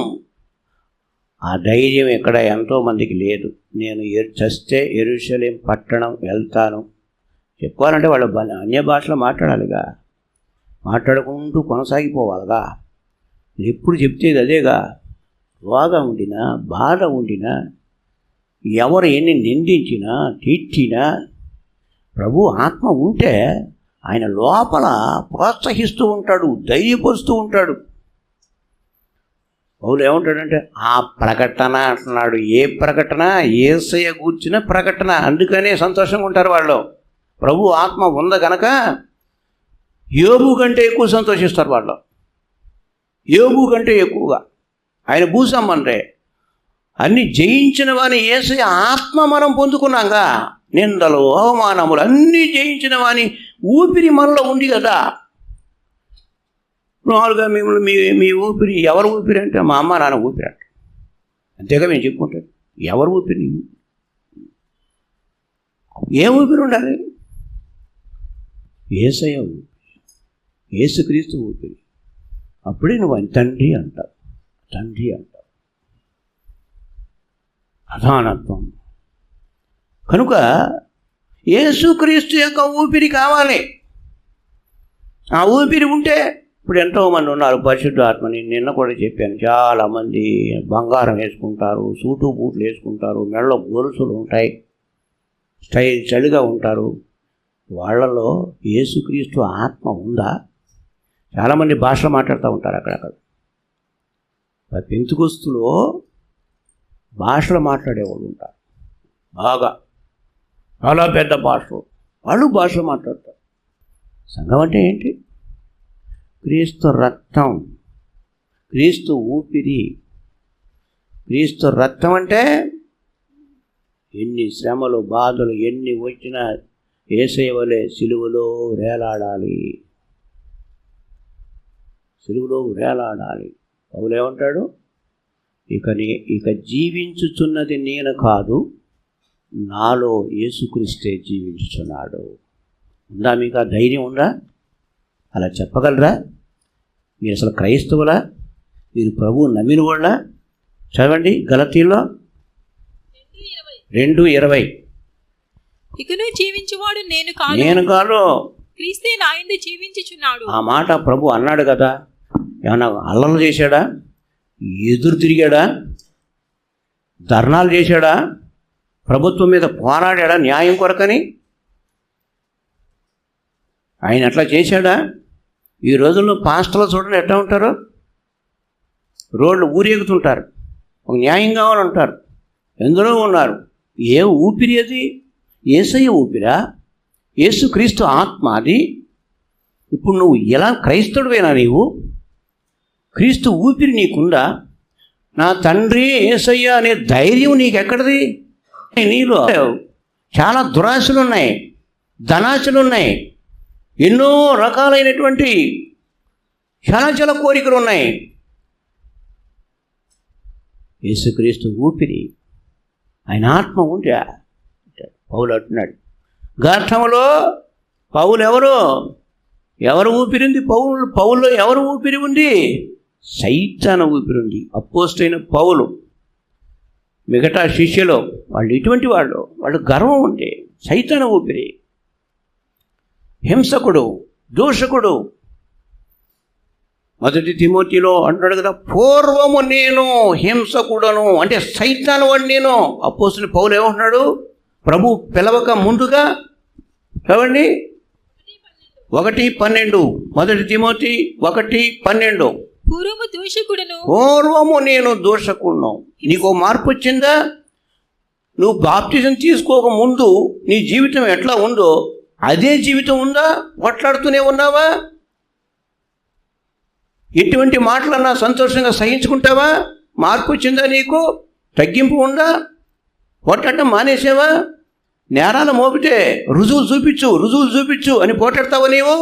ఆ ధైర్యం ఇక్కడ ఎంతోమందికి లేదు. నేను చస్తే యెరూషలేము పట్టణం వెళ్తాను చెప్పుకోవాలంటే వాళ్ళు అన్య భాషలో మాట్లాడాలిగా, మాట్లాడుకుంటూ కొనసాగిపోవాలిగా. ఎప్పుడు చెప్తేది అదేగా. రోగం ఉండినా, బాధ ఉండినా, ఎవరు ఎన్ని నిందించినా, తిట్టినా, ప్రభు ఆత్మ ఉంటే ఆయన లోపల ప్రోత్సహిస్తూ ఉంటాడు, ధైర్యపరుస్తూ ఉంటాడు. పౌలు ఏమంటాడంటే ఆ ప్రకటన అంటున్నాడు. ఏ ప్రకటన? యేసయ్య గూర్చిన ప్రకటన. అందుకనే సంతోషంగా ఉంటారు వాళ్ళు. ప్రభు ఆత్మ ఉంది కనుక యోబు కంటే ఎక్కువ సంతోషిస్తారు వాళ్ళు, యోబు కంటే ఎక్కువగా. ఆయన భూసంబంధే, అన్ని జయించిన వాని యేసయ్య ఆత్మ మనం పొందుకున్నాగా. నిందలు, అవమానములు అన్నీ జయించిన వాని ఊపిరి మనలో ఉంది కదా. మామూలుగా మిమ్మల్ని మీ ఊపిరి ఎవరు ఊపిరి అంటే మా అమ్మ నాన్న ఊపిరి అంట, అంతేగా మేము చెప్పుకుంటాం. ఎవరు ఊపిరి? ఏ ఊపిరి ఉండాలి? యేసయ్య ఊపిరి, యేసుక్రీస్తు ఊపిరి. అప్పుడే నువ్వు తండ్రి అంటావు, తండ్రి అంటావు. ప్రధానత్వం. కనుక యేసుక్రీస్తు యొక్క ఊపిరి కావాలి. ఆ ఊపిరి ఉంటే ఇప్పుడు ఎంతోమంది ఉన్నారు పరిశుద్ధ ఆత్మని. నిన్న కూడా చెప్పాను, చాలామంది బంగారం వేసుకుంటారు, సూటు బూట్లు వేసుకుంటారు, మెడలో గొలుసులు ఉంటాయి, చలిగా ఉంటారు. వాళ్ళలో యేసుక్రీస్తు ఆత్మ ఉందా? చాలామంది భాషలు మాట్లాడుతూ ఉంటారు అక్కడక్కడ. పెంతుకొస్తులో భాషలు మాట్లాడేవాళ్ళు ఉంటారు, బాగా చాలా పెద్ద భాషలు, వాళ్ళు భాషలు మాట్లాడతారు. సంఘం అంటే ఏంటి? క్రీస్తు రక్తం, క్రీస్తు ఊపిరి. క్రీస్తు రక్తం అంటే ఎన్ని శ్రమలు, బాధలు ఎన్ని వచ్చినా యేసయ్య వలె సిలువలో వేలాడాలి, సిలువలో వేలాడాలి. పౌలు ఏమంటాడు? ఇక జీవించుచున్నది నేను కాదు, నాలో యేసుక్రీస్తే జీవించుచున్నాడు. ఉందా మీకు ఆ ధైర్యం? ఉందా? అలా చెప్పగలరా? మీరు అసలు క్రైస్తవులా? మీరు ప్రభువు నమ్మిన వాళ్ళ? చదవండి గలతీలో 2:20.
ఇకను జీవించువాడు నేను కాదు, క్రీస్తే నాయందు జీవించుచున్నాడు.
ఆ మాట ప్రభు అన్నాడు కదా. ఏమన్నా అల్లర్లు చేశాడా? ఎదురు తిరిగాడా? ధర్నాలు చేశాడా? ప్రభుత్వం మీద పోరాడా న్యాయం కొరకని? ఆయన అట్లా చేశాడా? ఈ రోజుల్లో పాస్టర్లు చూడండి ఎట్లా ఉంటారో, రోడ్లు ఊరేగుతుంటారు, ఒక న్యాయం కావాలంటారు. ఎందులో ఉన్నారు? ఏ ఊపిరి అది? యేసయ్య ఊపిరా? యేసుక్రీస్తు ఆత్మ అది. ఇప్పుడు నువ్వు ఎలా క్రైస్తవుడివేనా? నీవు క్రీస్తు ఊపిరి నీకుందా? నా తండ్రి యేసయ్య అనే ధైర్యం నీకెక్కడిది? నీలో చాలా దురాశలు ఉన్నాయి, ధనాశలు ఉన్నాయి, ఎన్నో రకాలైనటువంటి చాలా కోరికలు ఉన్నాయి. యేసుక్రీస్తు ఊపిరి, ఆయన ఆత్మ ఉంటే పౌలు అంటున్నాడు. గార్థములో పౌలు ఎవరు ఊపిరి ఉంది? పౌల్లో ఎవరు ఊపిరి ఉంది? సైతాన ఊపిరి ఉంది. అపోస్తలుడైన పౌలు మిగతా శిష్యులు వాళ్ళు ఇటువంటి వాళ్ళు గర్వం ఉంటే సైతాన ఊపిరి, హింసకుడు, దూషకుడు. 1 తిమోతిలో అంటాడు కదా, పూర్వము నేను హింసకుడను, అంటే సైతాను వాడు నేను. అపోస్తలుడు పౌలు ఏమంటున్నాడు, ప్రభు పిలవక ముందుగా చదవండి 1:12, 1 తిమోతి 1:12. పూర్వము నేను దూషకుడును. నీకు మార్పు వచ్చిందా? నువ్వు బాప్టిజం తీసుకోక ముందు నీ జీవితం ఎట్లా ఉందో అదే జీవితం ఉందా? కొట్లాడుతూనే ఉన్నావా? ఎటువంటి మాటలన్నా సంతోషంగా సహించుకుంటావా? మార్పు వచ్చిందా? నీకు తగ్గింపు ఉందా? పోట్లాడటం మానేసావా? నేరాలు మోపితే రుజువులు చూపించు అని పోట్లాడతావా నీవు?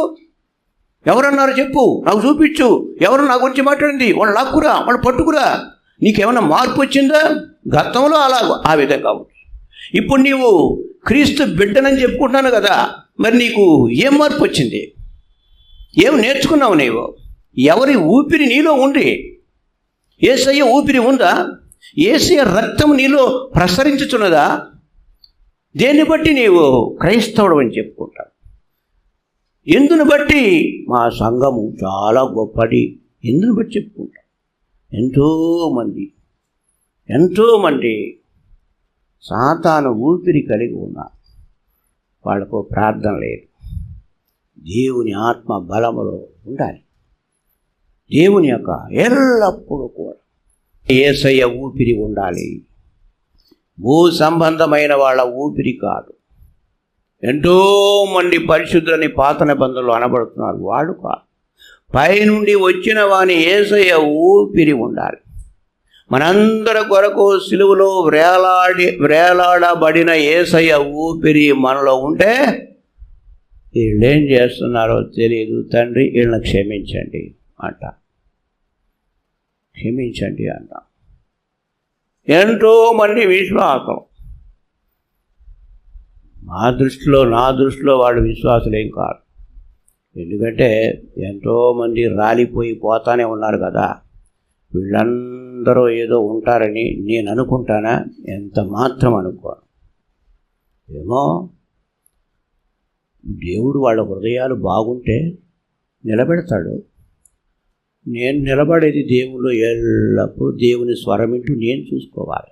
ఎవరన్నారు చెప్పు, నాకు చూపించు. ఎవరు నా గురించి మాట్లాడింది, వాళ్ళు లాక్కురా, వాళ్ళు పట్టుకురా. నీకేమైనా మార్పు వచ్చిందా? గతంలో ఆ విధంగా ఉంది. ఇప్పుడు నీవు క్రీస్తు బిడ్డనని చెప్పుకుంటున్నాను కదా, మరి నీకు ఏం మార్పు వచ్చింది? ఏం నేర్చుకున్నావు నీవు? ఎవరి ఊపిరి నీలో ఉంది? యేసయ్య ఊపిరి ఉందా? యేసయ్య రక్తం నీలో ప్రసరించుతున్నదా? దేన్ని బట్టి నీవు క్రైస్తవుడు అని చెప్పుకుంటావు? ఎందును బట్టి మా సంఘము చాలా గొప్పది, ఎందును బట్టి చెప్పుకుంటాం? ఎంతోమంది సాతాను ఊపిరి కలిగి ఉన్నారు. వాళ్ళకు ప్రార్థన లేదు. దేవుని ఆత్మ బలములో ఉండాలి. దేవుని యొక్క ఎల్లప్పుడూ కూడా యేసయ్య ఊపిరి ఉండాలి. భూ సంబంధమైన వాళ్ళ ఊపిరి కాదు. ఎంతోమంది పరిశుద్ధులని పాత నిబంధనలు అనబడుతున్నారు, వాడు కాదు. పైనుండి వచ్చిన వాని యేసయ్య ఊపిరి ఉండాలి. మనందరి కొరకు సిలువలో వేలాడబడిన యేసయ్య ఊపిరి మనలో ఉంటే వీళ్ళేం చేస్తున్నారో తెలియదు. తండ్రి వీళ్ళని క్షమించండి అంట. ఎంతోమంది విశ్వాసం, నా దృష్టిలో వాళ్ళు విశ్వాసులేం కాదు. ఎందుకంటే ఎంతోమంది పోతానే ఉన్నారు కదా. వీళ్ళందరూ ఏదో ఉంటారని నేను అనుకుంటానా? ఎంత మాత్రం అనుకోను. ఏమో దేవుడు వాళ్ళ హృదయాలు బాగుంటే నిలబెడతాడు. నేను నిలబడేది దేవుళ్ళు ఎల్లప్పుడూ దేవుని స్వరమింటూ నేను చూసుకోవాలి.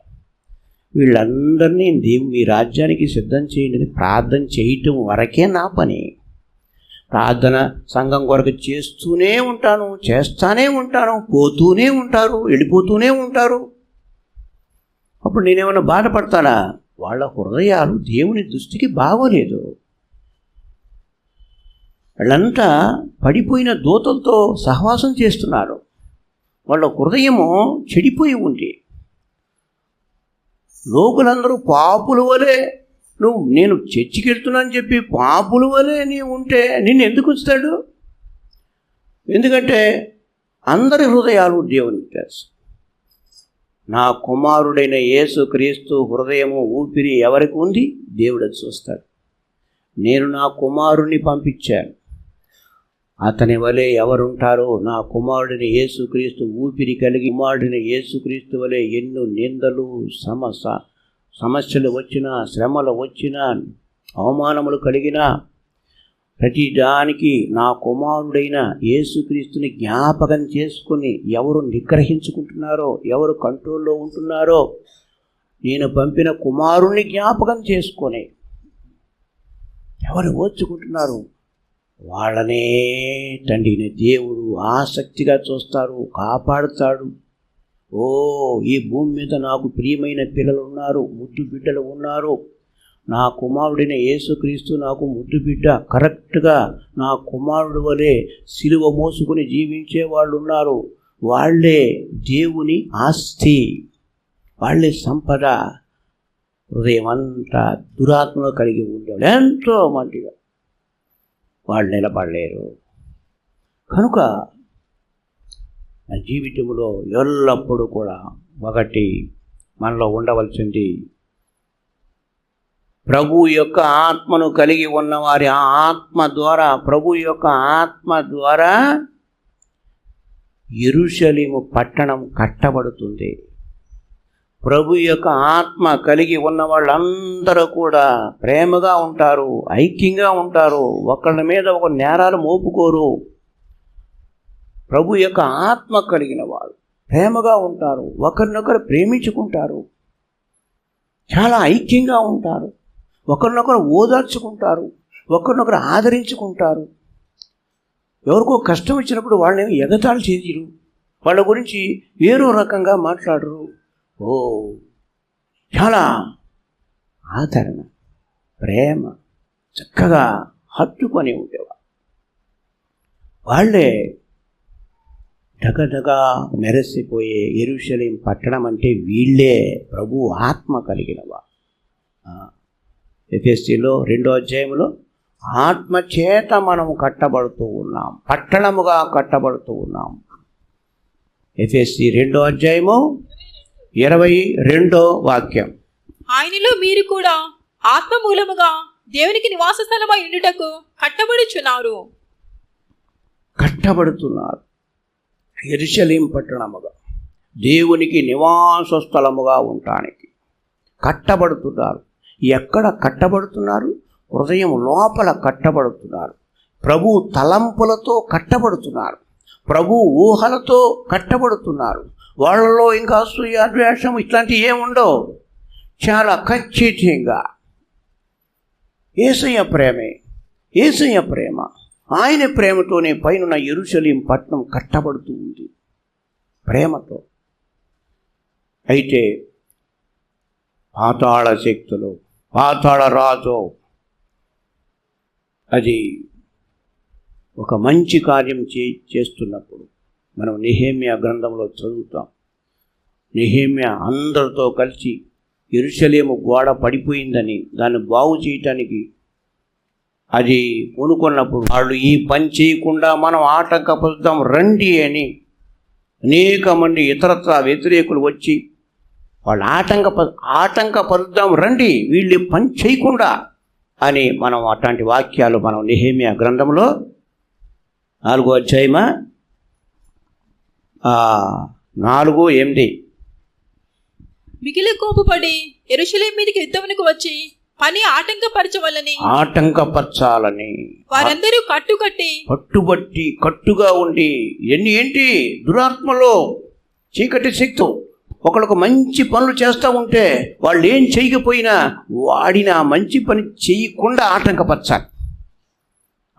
వీళ్ళందరినీ మీ రాజ్యానికి సిద్ధం చేయండి ప్రార్థన చేయటం వరకే నా పని. ప్రార్థన సంఘం కొరకు చేస్తూనే ఉంటాను, పోతూనే ఉంటారు, వెళ్ళిపోతూనే ఉంటారు. అప్పుడు నేనేమన్నా బాధపడతానా? వాళ్ళ హృదయాలు దేవుని దృష్టికి బాగోలేదు. వాళ్ళంతా పడిపోయిన దూతలతో సహవాసం చేస్తున్నారు. వాళ్ళ హృదయము చెడిపోయి ఉంది. లోకులందరూ పాపుల వలె, నేను చర్చికి వెళ్తున్నానని చెప్పి పాపుల వలె నీ ఉంటే నిన్ను ఎందుకు ఉంచుతాడు? ఎందుకంటే అందరి హృదయాలు దేవునికి తెలుసు. నా కుమారుడైన యేసు క్రీస్తు హృదయము ఊపిరి ఎవరికి ఉంది? దేవుడు అది చూస్తాడు. నేను నా కుమారుణ్ణి పంపించాను, అతని వలె ఎవరుంటారో నా కుమారుడిని యేసుక్రీస్తు ఊపిరి కలిగి కుమారుడిని యేసుక్రీస్తు వలె ఎన్నో నిందలు సమస్యలు వచ్చినా, శ్రమలు వచ్చినా, అవమానములు కలిగినా ప్రతి దానికి నా కుమారుడైన యేసుక్రీస్తుని జ్ఞాపకం చేసుకుని ఎవరు నిగ్రహించుకుంటున్నారో, ఎవరు కంట్రోల్లో ఉంటున్నారో నేను పంపిన కుమారుణ్ణి జ్ఞాపకం చేసుకొని ఎవరు ఓర్చుకుంటున్నారు వాళ్ళనే తండ్రిని దేవుడు ఆసక్తిగా చూస్తారు, కాపాడుతాడు. ఈ భూమి మీద నాకు ప్రియమైన పిల్లలు ఉన్నారు, ముద్దు బిడ్డలు ఉన్నారు. నా కుమారుడైన యేసుక్రీస్తు నాకు ముద్దు బిడ్డ. కరెక్ట్గా నా కుమారుడు వలె సిలువ మోసుకుని జీవించే వాళ్ళు ఉన్నారు. వాళ్ళే దేవుని ఆస్తి, వాళ్ళే సంపద. హృదయం అంతా దురాత్మలో కలిగి ఉండేవాళ్ళు ఎంతో మందిగా వాళ్ళు నిలబడలేరు. కనుక నా జీవితంలో ఎల్లప్పుడూ కూడా ఒకటి మనలో ఉండవలసింది, ప్రభు యొక్క ఆత్మను కలిగి ఉన్నవారి ఆ ఆత్మ ద్వారా, ప్రభు యొక్క ఆత్మ ద్వారా యెరూషలేము పట్టణం కట్టబడుతుంది. ప్రభు యొక్క ఆత్మ కలిగి ఉన్న వాళ్ళందరూ కూడా ప్రేమగా ఉంటారు, ఐక్యంగా ఉంటారు, ఒకళ్ళ మీద ఒక నేరాలు మోపుకోరు. ప్రభు యొక్క ఆత్మ కలిగిన వాడు ప్రేమగా ఉంటారు, ఒకరినొకరు ప్రేమించుకుంటారు, చాలా ఐక్యంగా ఉంటారు, ఒకరినొకరు ఓదార్చుకుంటారు, ఒకరినొకరు ఆదరించుకుంటారు. ఎవరికో కష్టం వచ్చినప్పుడు వాళ్ళని ఎగతాళి చేయరు, వాళ్ళ గురించి వేరో రకంగా మాట్లాడరు. చాలా ఆదరణ, ప్రేమ, చక్కగా హత్తుకొని ఉండేవారు. వాళ్ళే దగదగా మెరసిపోయే యెరూషలేం పట్టణం అంటే వీళ్ళే ప్రభు ఆత్మ కలిగినవా. ఎఫెసీలో 2వ అధ్యాయంలో ఆత్మ చేత మనము కట్టబడుతూ ఉన్నాం, పట్టణముగా కట్టబడుతూ ఉన్నాం. ఎఫెసీ 2వ అధ్యాయము 22వ వాక్యం.
ఆయనలో మీరు కూడా ఆత్మ మూలముగా దేవునికి నివాస స్థలమై ఉండుటకు
కట్టబడుతున్నారు. యెరూషలేం పట్టణముగా దేవునికి నివాస స్థలముగా ఉండటానికి కట్టబడుతున్నారు. ఎక్కడ కట్టబడుతున్నారు? హృదయం లోపల కట్టబడుతున్నారు. ప్రభు తలంపులతో కట్టబడుతున్నారు, ప్రభు ఊహలతో కట్టబడుతున్నారు. వాళ్ళలో ఇంకా అసూయ, ద్వేషం ఇట్లాంటివి ఏముండవు. చాలా ఖచ్చితంగా యేసయ్య ప్రేమే, యేసయ్య ప్రేమ, ఆయన ప్రేమతోనే పైన యెరూషలేం పట్టణం కట్టబడుతూ ఉంది, ప్రేమతో. అయితే పాతాళ శక్తులు, పాతాళ రాజు అది ఒక మంచి కార్యం చేస్తున్నప్పుడు మనం నెహెమ్యా గ్రంథంలో చదువుతాం. నెహెమ్యా అందరితో కలిసి యెరూషలేము గోడ పడిపోయిందని దాన్ని బాగు చేయటానికి అది పూనుకున్నప్పుడు వాళ్ళు ఈ పని చేయకుండా మనం ఆటంకపరుద్దాం రండి అని అనేక మంది ఇతరత్ర వ్యతిరేకులు వచ్చి వాళ్ళు ఆటంకపరుద్దాం రండి, వీళ్ళు పని చేయకుండా అని మనం అట్లాంటి వాక్యాలు మనం నెహెమ్యా గ్రంథంలో 4వ అధ్యాయమా 4:8
మిగిలి కోపపడి యెరూషలేము మీదకి యుద్ధమునకు వచ్చి పని ఆటంకపరచాలని వారందరూ పట్టుబట్టి కట్టుగా ఉండి ఏంటి దురాత్మలో చీకటి శక్తి ఒకళ్ళకు మంచి పనులు చేస్తూ ఉంటే వాళ్ళు ఏం చేయకపోయినా వాడిని ఆ మంచి పని చేయకుండా ఆటంకపరచాలి,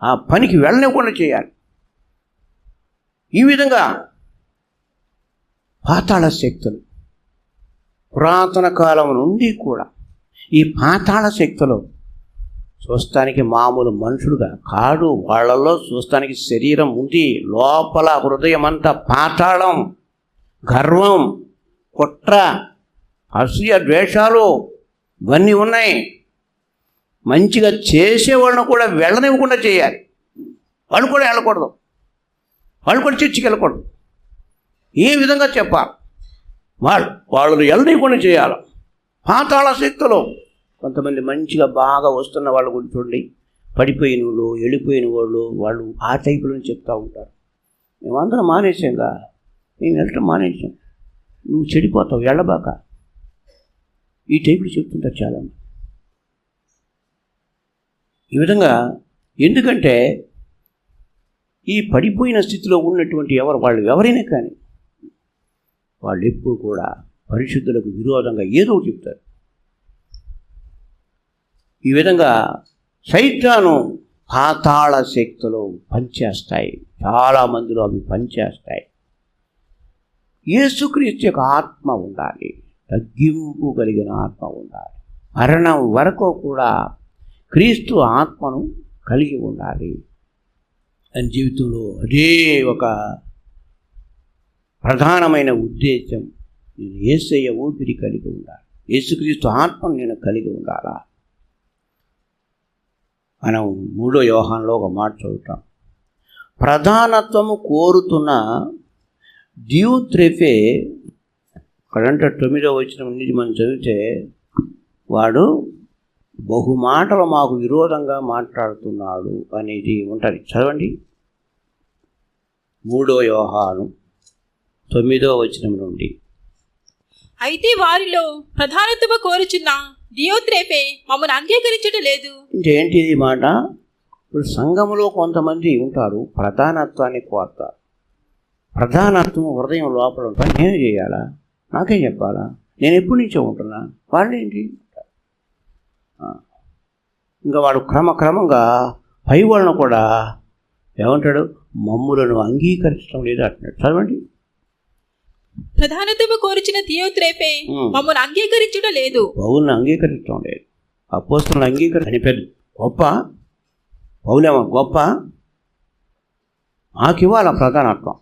ఆ పనికి వెళ్ళనివ్వకుండా చేయాలి. ఈ విధంగా పాతాళ శక్తులు పురాతన కాలం నుండి కూడా ఈ పాతాళ శక్తులు చూస్తానికి మామూలు మనుషులుగా కాదు, వాళ్ళల్లో చూస్తానికి శరీరం ఉంది, లోపల హృదయం అంతా పాతాళం, గర్వం, కుట్ర, అసూయ, ద్వేషాలు ఇవన్నీ ఉన్నాయి. మంచిగా చేసేవాళ్ళను కూడా వెళ్ళనివ్వకుండా చేయాలి. వాళ్ళు కూడా వెళ్ళకూడదు, వాళ్ళు కూడా చర్చికి వెళ్ళకూడదు. ఏ విధంగా చెప్పాలి? వాళ్ళని వెళ్ళనివ్వకుండా చేయాలి. పాతాళ శక్తులు కొంతమంది మంచిగా బాగా వస్తున్న వాళ్ళ గురించి చూడండి, పడిపోయిన వాళ్ళు, వెళ్ళిపోయిన వాళ్ళు ఆ టైపులో చెప్తూ ఉంటారు. మేమందరం మానేసాంగా, నేను వెళ్ళటం మానేసాం, నువ్వు చెడిపోతావు, వెళ్ళబాక, ఈ టైపులు చెప్తుంటారు చాలామంది. ఈ విధంగా ఎందుకంటే ఈ పడిపోయిన స్థితిలో ఉన్నటువంటి వాళ్ళు ఎవరైనా కానీ వాళ్ళు ఎప్పుడు కూడా పరిశుద్ధులకు విరోధంగా ఏదో చెప్తారు. ఈ విధంగా సైతాను పాతాళ శక్తులు పనిచేస్తాయి, చాలామందిలో అవి పనిచేస్తాయి. యేసుక్రీస్తు యొక్క ఆత్మ ఉండాలి, తగ్గింపు కలిగిన ఆత్మ ఉండాలి. మరణం వరకు కూడా క్రీస్తు ఆత్మను కలిగి ఉండాలి అని జీవితంలో అదే ఒక ప్రధానమైన ఉద్దేశం. నేను యేసయ్య ఊపిరి కలిగి ఉండాలి, యేసుక్రీస్తు ఆత్మను నేను కలిగి ఉండాలా. మనం 3వ యోహానులో ఒక మాట చదువుతాం. ప్రధానత్వము కోరుతున్న దియూత్రెఫే, అక్కడంటే 9వ వచనం నుంచి మనం చదివితే వాడు బహుమాటలు మాకు విరోధంగా మాట్లాడుతున్నాడు అనేది ఉంటుంది. చదవండి. 3వ యోహాను 9వ వచనం నుండి. అయితే వారిలో ప్రధానత్వము కోరుచున్న దియోత్రేఫే మమ్మల్ని అంగీకరించడం లేదు.
ఏంటిది మాట? ఇప్పుడు సంఘములో కొంతమంది ఉంటారు, ప్రధానత్వాన్ని కోరుతారు. ప్రధానత్వం హృదయం లోపల ఉంటాను. నేను చేయాలా? నాకేం చెప్పాలా? నేను ఎప్పటి నుంచో ఉంటున్నా, వాళ్ళేంటి? ఇంకా వాడు క్రమక్రమంగా పై వాళ్ళను కూడా ఏమంటాడు? మమ్ములను అంగీకరించడం లేదు అంటున్నాడు. చదవండి.
ప్రధానత్వము కోరుచున్న దియోత్రేఫే మమ్మల్ని అంగీకరించడం లేదు.
పౌలను అంగీకరించడం లేదు. అపోస్తలులను అంగీకరించని పెద్ద గొప్ప పౌలేమో గొప్ప, నాకు ఇవ్వాలి ప్రధానత్వం,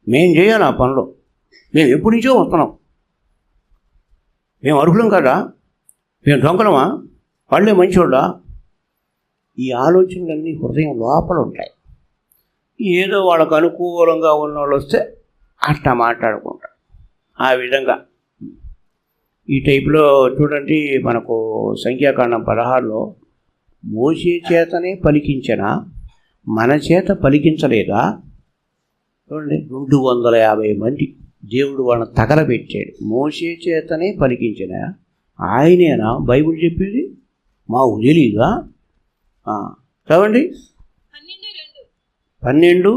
మేము చేయాలి ఆ పనులు, మేము ఎప్పటి నుంచో వస్తున్నాం, మేము అర్హులం కదా, మేము దొంగలమా, వాళ్ళే మంచివాళ్ళా? ఈ ఆలోచనలన్నీ హృదయం లోపల ఉంటాయి. ఏదో వాళ్ళకు అనుకూలంగా ఉన్న వాళ్ళు వస్తే అట్లా మాట్లాడుకుంటారు. ఆ విధంగా ఈ టైపులో చూడండి, మనకు సంఖ్యాకాండం 16లో మోషే చేతనే పలికించనా, మన చేత పలికించలేదా? చూడండి, 250 మంది దేవుడు వాళ్ళని తగలబెట్టాడు. మోషే చేతనే పలికించిన ఆయనేనా బైబిల్ చెప్పింది? మాకు తెలీదా? చదవండి 12:2.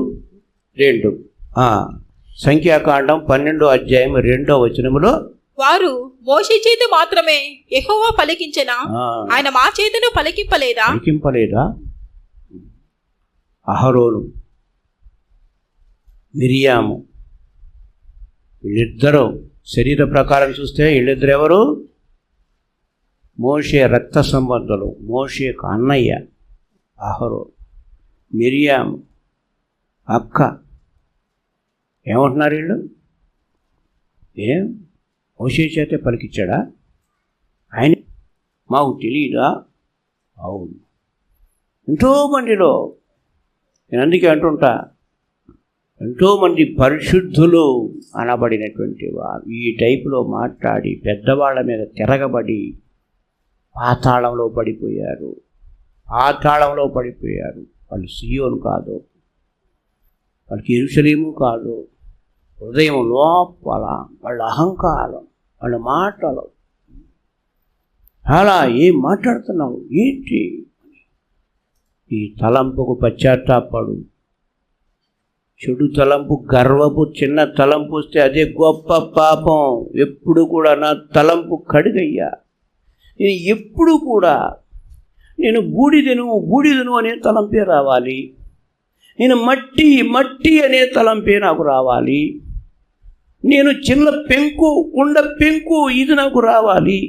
సంఖ్యాకాండం 12:2
వారు మోషే చేత మాత్రమే యెహోవా పలికించెనా, ఆయన మా చేతను పలికింపలేదా?
అహరోను, మిరియాము, వీళ్ళిద్దరూ శరీర ప్రకారం చూస్తే వీళ్ళిద్దరు ఎవరు? మోషే రక్త సంబంధులు. మోషేకు అన్నయ్య అహరోను, మిరియాము అక్క. ఏమంటున్నారు వీళ్ళు? ఏం మోషే చేతే పలికిచ్చాడా? ఆయన మాకు తెలియదా? అవును. ఎంతోమందిలో నేను అందుకే అంటుంటా, ఎంతోమంది పరిశుద్ధులు అనబడినటువంటి వారు ఈ టైపులో మాట్లాడి పెద్దవాళ్ళ మీద తిరగబడి పాతాళంలో పడిపోయారు. వాళ్ళు సియోను కాదు, వాళ్ళకి యెరూషలేము కాదు. హృదయం లోపల వాళ్ళ అహంకారం, వాళ్ళ మాటలు. అలా ఏం మాట్లాడుతున్నావు ఏంటి? ఈ తలంపుకు పశ్చాత్తాపడు. చెడు తలంపు, గర్వపు చిన్న తలంపు వస్తే అదే గొప్ప పాపం. ఎప్పుడు కూడా నా తలంపు కడుగయ్యా, నేను ఎప్పుడు కూడా నేను బూడిదను అనే తలంపే రావాలి, నేను మట్టి అనే తలంపే నాకు రావాలి, నేను చిన్న పెంకు కుండ పెంకు ఇది నాకు రావాలి,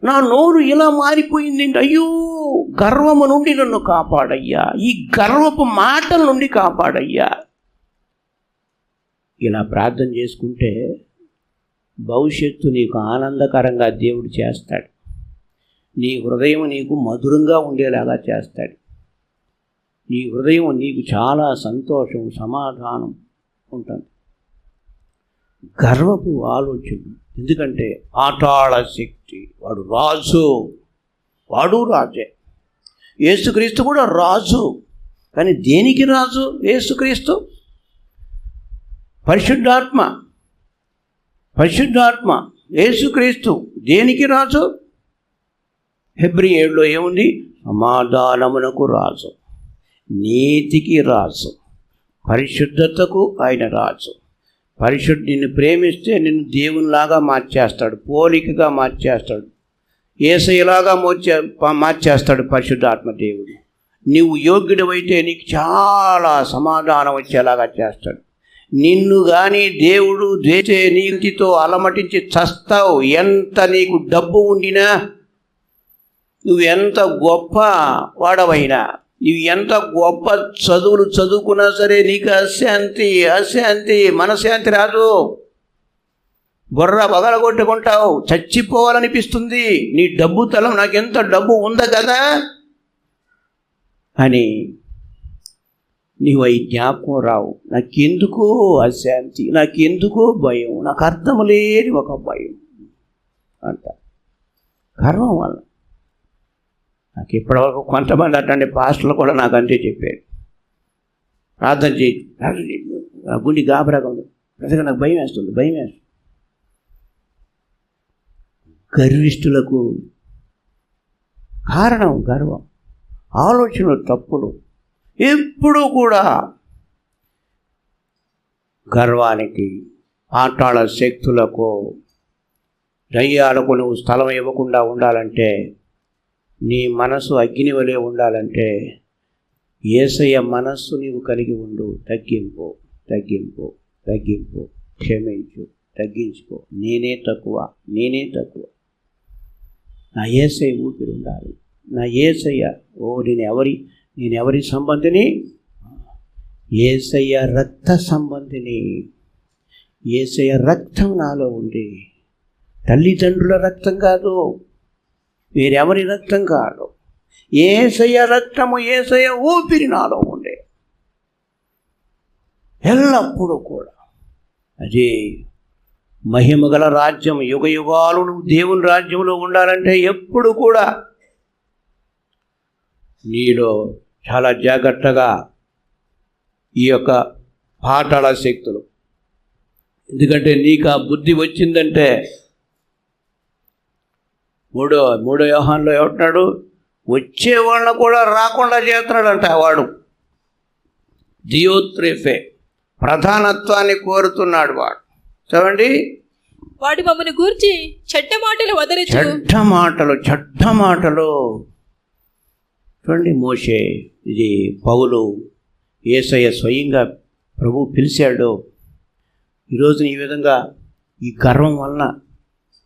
నా నోరు ఇలా మారిపోయింది, అయ్యో గర్వము నుండి నన్ను కాపాడయ్యా, ఈ గర్వపు మాటల నుండి కాపాడయ్యా. ఇలా ప్రార్థన చేసుకుంటే భవిష్యత్తు నీకు ఆనందకరంగా దేవుడు చేస్తాడు. నీ హృదయం నీకు మధురంగా ఉండేలాగా చేస్తాడు. నీ హృదయం నీకు చాలా సంతోషం, సమాధానం ఉంటుంది. గర్వపు ఆలోచన, ఎందుకంటే పాతాళ శక్తి. వాడు రాజే. యేసుక్రీస్తు కూడా రాజు. కానీ దేనికి రాజు? యేసుక్రీస్తు పరిశుద్ధాత్మ యేసుక్రీస్తు దేనికి రాజు? హెబ్రీ 7లో ఏముంది? సమాధానమునకు రాజు, నీతికి రాజు, పరిశుద్ధతకు ఆయన రాజు. నిన్ను ప్రేమిస్తే నిన్ను దేవునిలాగా మార్చేస్తాడు, పోలికగా మార్చేస్తాడు, యేసయ్యలాగా మార్చేస్తాడు పరిశుద్ధాత్మ దేవుడు. నువ్వు యోగ్యుడివైతే నీకు చాలా సమాధానం వచ్చేలాగా చేస్తాడు. నిన్ను కానీ దేవుడు ద్వేషే నీతితో అలమటించి చస్తావు. ఎంత నీకు డబ్బు ఉండినా, నువ్వు ఎంత గొప్ప వాడవైనా, నువ్వు ఎంత గొప్ప చదువులు చదువుకున్నా సరే నీకు అశాంతి మనశ్శాంతి రాదు. బుర్ర పగలగొట్టుకుంటావు, చచ్చిపోవాలనిపిస్తుంది. నీ డబ్బు తలం, నాకెంత డబ్బు ఉందా కదా అని నీవు అవి జ్ఞాపకం రావు. నాకెందుకో అశాంతి, నాకెందుకో భయం, నాకు అర్థం లేని ఒక భయం అంట. గర్వం వల్ల. నాకు ఇప్పటివరకు కొంతమంది అట్లాంటి పాస్టర్లు కూడా నాకు అంతే చెప్పారు. ప్రార్థన చేయి, గుండి గాబరాగా ఉంది, ప్రతిగా నాకు భయం వేస్తుంది. గర్విష్ఠులకు కారణం గర్వం, ఆలోచనలు తప్పులు. ఎప్పుడూ కూడా గర్వానికి, పాతాళ శక్తులకు, దయ్యాలకు నువ్వు స్థలం ఇవ్వకుండా ఉండాలంటే, నీ మనసు అగ్ని వలె ఉండాలంటే యేసయ్య మనస్సు నీవు కలిగి ఉండు. తగ్గింపు, తగ్గింపు, తగ్గింపు, క్షమించు, తగ్గించుకో. నేనే తక్కువ, నేనే తక్కువ. నా యేసయ్య ఊపిరి ఉండాలి. నా యేసయ్య, నేనెవరి సంబంధిని? యేసయ్య రక్త సంబంధిని. యేసయ్య రక్తం నాలో ఉంది. తల్లిదండ్రుల రక్తం కాదు, వేరెవరి రక్తం కాదు. యేసయ్య రక్తము, యేసయ్య ఊపిరి నాలో ఉండే ఎల్లప్పుడూ కూడా. అదే మహిమగల రాజ్యం. యుగ యుగాలు నువ్వు దేవుని రాజ్యంలో ఉండాలంటే ఎప్పుడు కూడా నీలో చాలా జాగ్రత్తగా ఈ యొక్క పాతాళ శక్తులు, ఎందుకంటే నీకు ఆ బుద్ధి వచ్చిందంటే, మూడో యోహానులో ఏమంటున్నాడు? వచ్చే వాళ్ళని కూడా రాకుండా చేస్తున్నాడంట. వాడు దియోత్రేఫే, ప్రధానత్వాన్ని కోరుతున్నాడు వాడు. చూడండి,
వాడు మమ్మల్ని గూర్చి చెడ్డ మాటలు వదలచ్చు.
చెడ్డ మాటలు. చూడండి, మోషే, ఇది పౌలు, యేసయ్య స్వయంగా ప్రభు పిలిచాడు. ఈరోజు ఈ విధంగా ఈ గర్వం వలన,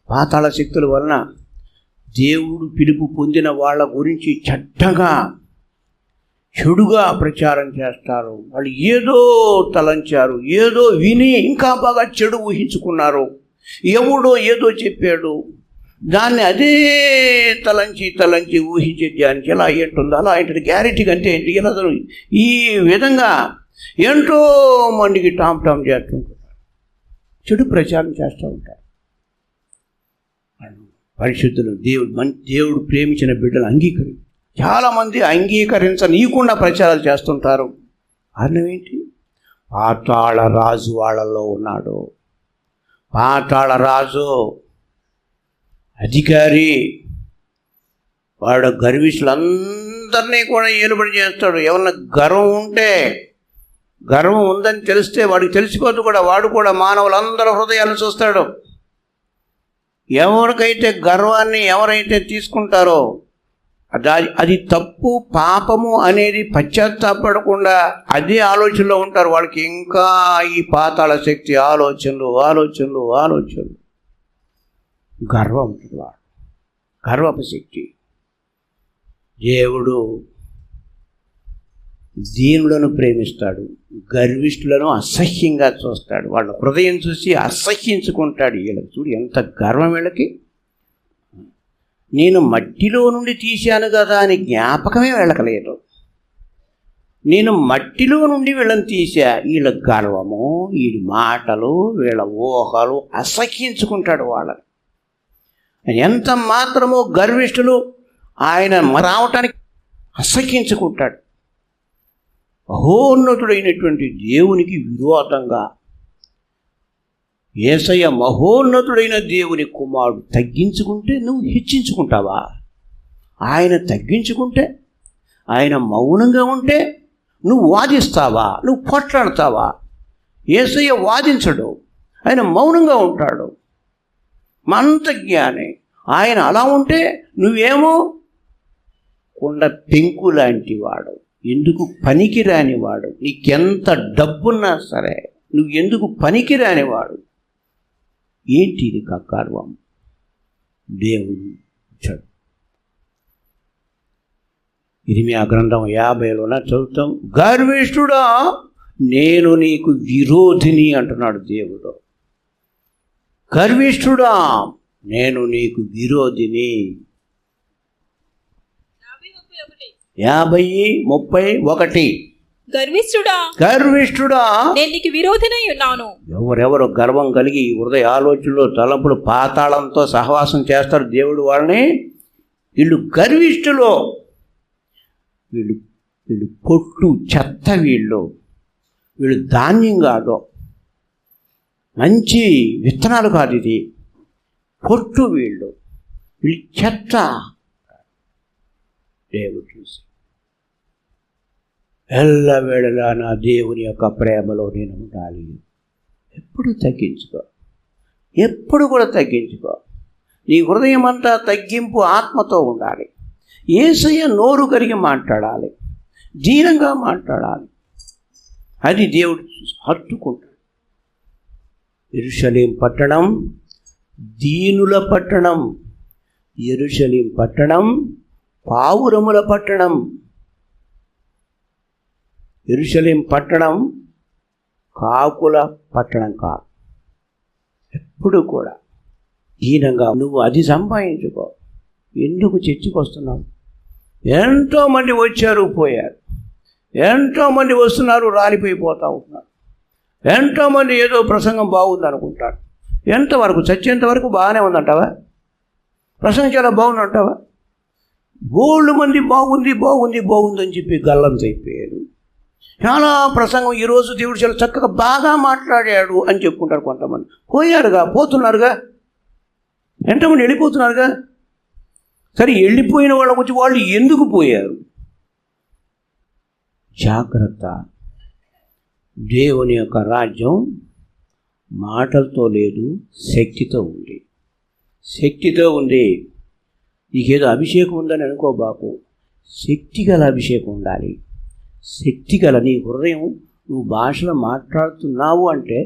పాతాళ శక్తుల వలన దేవుడు పిలుపు పొందిన వాళ్ళ గురించి చెడుగా ప్రచారం చేస్తారు. వాళ్ళు ఏదో తలంచారు, ఏదో విని ఇంకా బాగా చెడు ఊహించుకున్నారు. ఎవడో ఏదో చెప్పాడు, దాన్ని అదే తలంచి ఊహించే ధ్యానికి ఎలా ఏంటుందో అలా ఏంటంటే గ్యారెంటీగా అంటే ఏంటి, ఇలా ఈ విధంగా ఎంతో మందికి టామ్ చేస్తుంటారు, చెడు ప్రచారం చేస్తూ ఉంటారు. పరిశుద్ధులు, దేవుడు ప్రేమించిన బిడ్డలు చాలామంది అంగీకరించనీయకుండా ప్రచారాలు చేస్తుంటారు. కారణం ఏంటి? పాతాళ రాజు వాళ్ళలో ఉన్నాడు. పాతాళ రాజు అధికారి, వాడు గర్విష్ఠులందరినీ కూడా ఏలుబడి చేస్తాడు. ఎవరన్నా గర్వం ఉందని తెలిస్తే వాడికి తెలిసిపోతూ కూడా వాడు కూడా మానవులందరూ హృదయాలను చూస్తాడు. ఎవరికైతే గర్వాన్ని ఎవరైతే తీసుకుంటారో అది తప్పు, పాపము అనేది పశ్చాత్తాపడకుండా అదే ఆలోచనలో ఉంటారు. వాళ్ళకి ఇంకా ఈ పాతాళ శక్తి ఆలోచనలు గర్వం, గర్వపు శక్తి. దేవుడు దీనులను ప్రేమిస్తాడు, గర్విష్ఠులను అసహ్యంగా చూస్తాడు. వాళ్ళ హృదయం చూసి అసహ్యించుకుంటాడు. వీళ్ళకి చూడు ఎంత గర్వం వీళ్ళకి. నేను మట్టిలో నుండి తీశాను కదా అని జ్ఞాపకమే వీళ్ళకలేదు. నేను మట్టిలో నుండి వీళ్ళని తీసా. వీళ్ళ గర్వము, వీళ్ళ మాటలు, వీళ్ళ ఊహలు అసహ్యించుకుంటాడు వాళ్ళని. ఎంత మాత్రమో గర్విష్ఠులు ఆయన రావటానికి అసహ్యించుకుంటాడు. మహోన్నతుడైనటువంటి దేవునికి విరోధంగా యేసయ్య మహోన్నతుడైన దేవుని కుమారుడు తగ్గించుకుంటే నువ్వు హెచ్చించుకుంటావా? ఆయన తగ్గించుకుంటే, ఆయన మౌనంగా ఉంటే నువ్వు వాదిస్తావా? నువ్వు పోట్లాడతావా? యేసయ్య వాదించడు, ఆయన మౌనంగా ఉంటాడు. మంత జ్ఞాని ఆయన. అలా ఉంటే నువ్వేమో కుండ పెంకు లాంటి వాడు, ఎందుకు పనికిరానివాడు. నీకెంత డబ్బున్నా సరే నువ్వు ఎందుకు పనికిరానివాడు. ఏంటి ఇది గర్వం? దేవుడు వచ్చాడు. ఇర్మీయా గ్రంథం 50లోన చదువుతాం, గర్విష్ఠుడా నేను నీకు విరోధిని అంటున్నాడు దేవుడు. గర్విష్ఠుడా నేను నీకు విరోధిని. 50:31 గర్విష్ఠుడా
నేను నీకు విరోధినై ఉన్నాను.
ఎవరెవరు గర్వం కలిగి హృదయ ఆలోచనలు, తలంపులు, పాతాళంతో సహవాసం చేస్తారు దేవుడు వాళ్ళని. వీళ్ళు గర్విష్ఠులు, వీళ్ళు పొట్టు చెత్త, వీళ్ళు ధాన్యం కాదు, మంచి విత్తనాలు కాదు, ఇది పొట్టు. వీళ్ళు వీళ్ళు చెత్త. దేవుడు చూసి ఎల్లవేళలా నా దేవుని యొక్క ప్రేమలో నేను ఉండాలి. ఎప్పుడు తగ్గించుకో, ఎప్పుడు కూడా తగ్గించుకో. నీ హృదయం అంతా తగ్గింపు ఆత్మతో ఉండాలి. యేసయ్య నోరు కరిగి మాట్లాడాలి, దీనంగా మాట్లాడాలి. అది దేవుడు హత్తుకుంటాడు. యెరూషలేము పట్టణం దీనుల పట్టణం, యెరూషలేము పట్టణం పావురముల పట్టణం. యెరూషలేము పట్టణం కాకుల పట్టణం కాదు. ఎప్పుడు కూడా దీనంగా నువ్వు అది సంపాదించుకో. ఎందుకు చర్చికి వస్తున్నావు? ఎంతోమంది వచ్చారు పోయారు, ఎంతోమంది వస్తున్నారు రాలిపోయిపోతూ ఉంటున్నారు, ఎంతోమంది ఏదో ప్రసంగం బాగుంది అనుకుంటారు. ఎంతవరకు చచ్చేంత వరకు బాగానే ఉందంటావా? ప్రసంగం చాలా బాగుంది అంటావా? బోళ్ళు మంది బాగుంది బాగుంది బాగుంది అని చెప్పి గల్లంత అయిపోయారు. చాలా ప్రసంగం ఈరోజు దేవుడు చాలా చక్కగా బాగా మాట్లాడాడు అని చెప్పుకుంటారు. కొంతమంది పోయారుగా, పోతున్నారుగా, ఎంతమంది వెళ్ళిపోతున్నారుగా. సరే, వెళ్ళిపోయిన వాళ్ళ గురించి వాళ్ళు ఎందుకు పోయారు? జాగ్రత్త. దేవుని యొక్క రాజ్యం మాటలతో లేదు, శక్తితో ఉంది. శక్తితో ఉంది. నీకేదో అభిషేకం ఉందని అనుకోబాకు. శక్తి గల అభిషేకం ఉండాలి. శక్తి గల నీ హృదయం, నువ్వు భాషలో మాట్లాడుతున్నావు అంటే